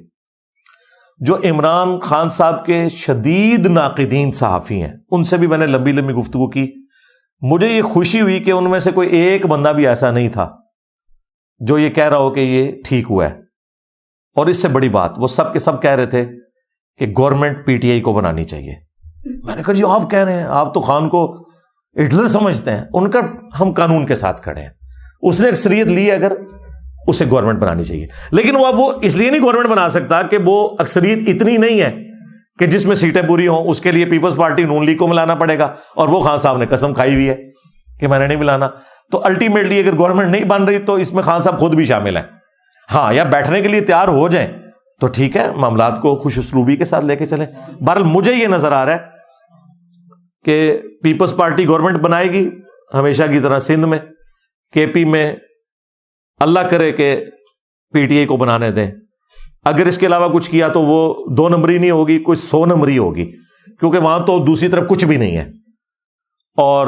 Speaker 1: جو عمران خان صاحب کے شدید ناقدین صحافی ہیں ان سے بھی میں نے لمبی لمبی گفتگو کی. مجھے یہ خوشی ہوئی کہ ان میں سے کوئی ایک بندہ بھی ایسا نہیں تھا جو یہ کہہ رہا ہو کہ یہ ٹھیک ہوا ہے. اور اس سے بڑی بات, وہ سب کے سب کہہ رہے تھے کہ گورنمنٹ پی ٹی آئی کو بنانی چاہیے. میں نے کہا جی آپ کہہ رہے ہیں, آپ تو خان کو ہٹلر سمجھتے ہیں. ان کا ہم قانون کے ساتھ کھڑے ہیں, اس نے اکثریت لی ہے, اگر اسے گورنمنٹ بنانی چاہیے. لیکن وہ اس لیے نہیں گورنمنٹ بنا سکتا کہ وہ اکثریت اتنی نہیں ہے کہ جس میں سیٹیں پوری ہوں. اس کے لیے پیپلز پارٹی نون لیگ کو ملانا پڑے گا, اور وہ خان صاحب نے قسم کھائی ہوئی ہے کہ میں نے نہیں ملانا. تو الٹیمیٹلی اگر گورنمنٹ نہیں بن رہی تو اس میں خان صاحب خود بھی شامل ہیں. ہاں, یا بیٹھنے کے لیے تیار ہو جائیں تو ٹھیک ہے, معاملات کو خوش اسلوبی کے ساتھ لے کے چلیں. بہرحال مجھے یہ نظر آ رہا ہے کہ پیپلز پارٹی گورنمنٹ بنائے گی ہمیشہ کی طرح سندھ میں, کے پی میں اللہ کرے کہ پی ٹی آئی کو بنانے دیں. اگر اس کے علاوہ کچھ کیا تو وہ 2 نمبری نہیں ہوگی, کوئی 100 نمبری ہوگی, کیونکہ وہاں تو دوسری طرف کچھ بھی نہیں ہے. اور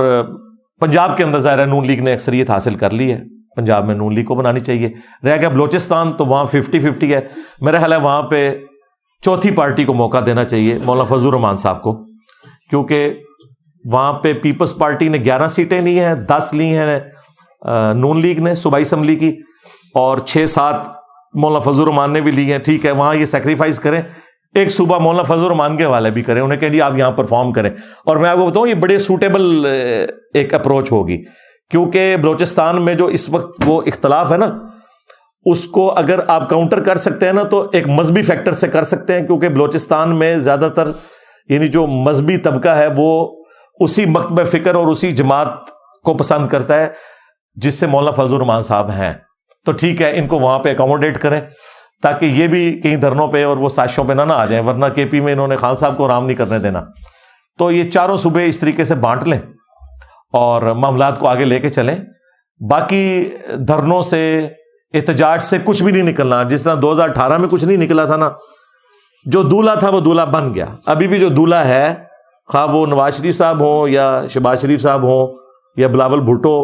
Speaker 1: پنجاب کے اندر ظاہر نون لیگ نے اکثریت حاصل کر لی ہے, پنجاب میں نون لیگ کو بنانی چاہیے. رہ گیا بلوچستان, تو وہاں 50-50 ہے. میرا خیال ہے وہاں پہ چوتھی پارٹی کو موقع دینا چاہیے, مولانا فضل الرحمان صاحب کو, کیونکہ وہاں پہ پیپلز پارٹی نے 11 سیٹیں لی ہیں, 10 لی ہیں نون لیگ نے صوبائی اسمبلی کی, اور 6-7 مولانا فضل الرحمان نے بھی لی ہیں. ٹھیک ہے, وہاں یہ سیکریفائز کریں, ایک صوبہ مولانا فضل الرحمان کے حوالے بھی کریں, انہیں کہیں جی آپ یہاں پرفارم کریں. اور میں آپ کو بتاؤں یہ بڑے سوٹیبل ایک اپروچ ہوگی, کیونکہ بلوچستان میں جو اس وقت وہ اختلاف ہے نا, اس کو اگر آپ کاؤنٹر کر سکتے ہیں نا تو ایک مذہبی فیکٹر سے کر سکتے ہیں, کیونکہ بلوچستان میں زیادہ تر یعنی جو مذہبی طبقہ ہے وہ اسی مکتب فکر اور اسی جماعت کو پسند کرتا ہے جس سے مولانا فضل الرحمان صاحب ہیں. تو ٹھیک ہے, ان کو وہاں پہ اکاموڈیٹ کریں تاکہ یہ بھی کہیں دھرنوں پہ اور وہ سازشوں پہ نہ آ جائیں, ورنہ کے پی میں انہوں نے خان صاحب کو آرام نہیں کرنے دینا. تو یہ چاروں صوبے اس طریقے سے بانٹ لیں اور معاملات کو آگے لے کے چلیں. باقی دھرنوں سے, احتجاج سے کچھ بھی نہیں نکلنا. جس طرح 2018 میں کچھ نہیں نکلا تھا نا, جو دولہا تھا وہ دولہا بن گیا. ابھی بھی جو دولہا ہے خواہ وہ نواز شریف صاحب ہوں یا شہباز شریف صاحب ہوں یا بلاول بھٹو،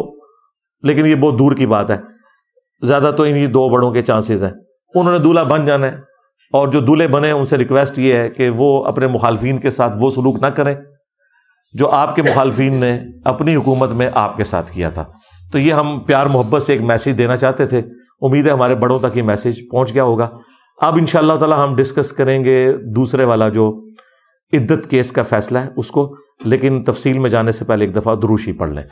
Speaker 1: لیکن یہ بہت دور کی بات ہے، زیادہ تو انہی دو بڑوں کے چانسز ہیں. انہوں نے دولہا بن جانا ہے، اور جو دولہے بنے ان سے ریکویسٹ یہ ہے کہ وہ اپنے مخالفین کے ساتھ وہ سلوک نہ کریں جو آپ کے مخالفین نے اپنی حکومت میں آپ کے ساتھ کیا تھا. تو یہ ہم پیار محبت سے ایک میسیج دینا چاہتے تھے. امید ہے ہمارے بڑوں تک یہ میسیج پہنچ گیا ہوگا. اب انشاءاللہ تعالی ہم ڈسکس کریں گے دوسرے والا جو عدت کیس کا فیصلہ ہے اس کو، لیکن تفصیل میں جانے سے پہلے ایک دفعہ دروشی پڑھ لیں.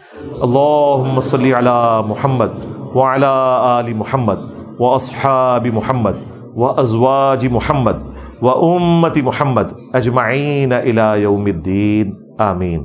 Speaker 1: اللہم صلی علی محمد وعلی آل محمد واصحاب محمد وازواج محمد وامت محمد اجمعین الی یوم الدین. آمین.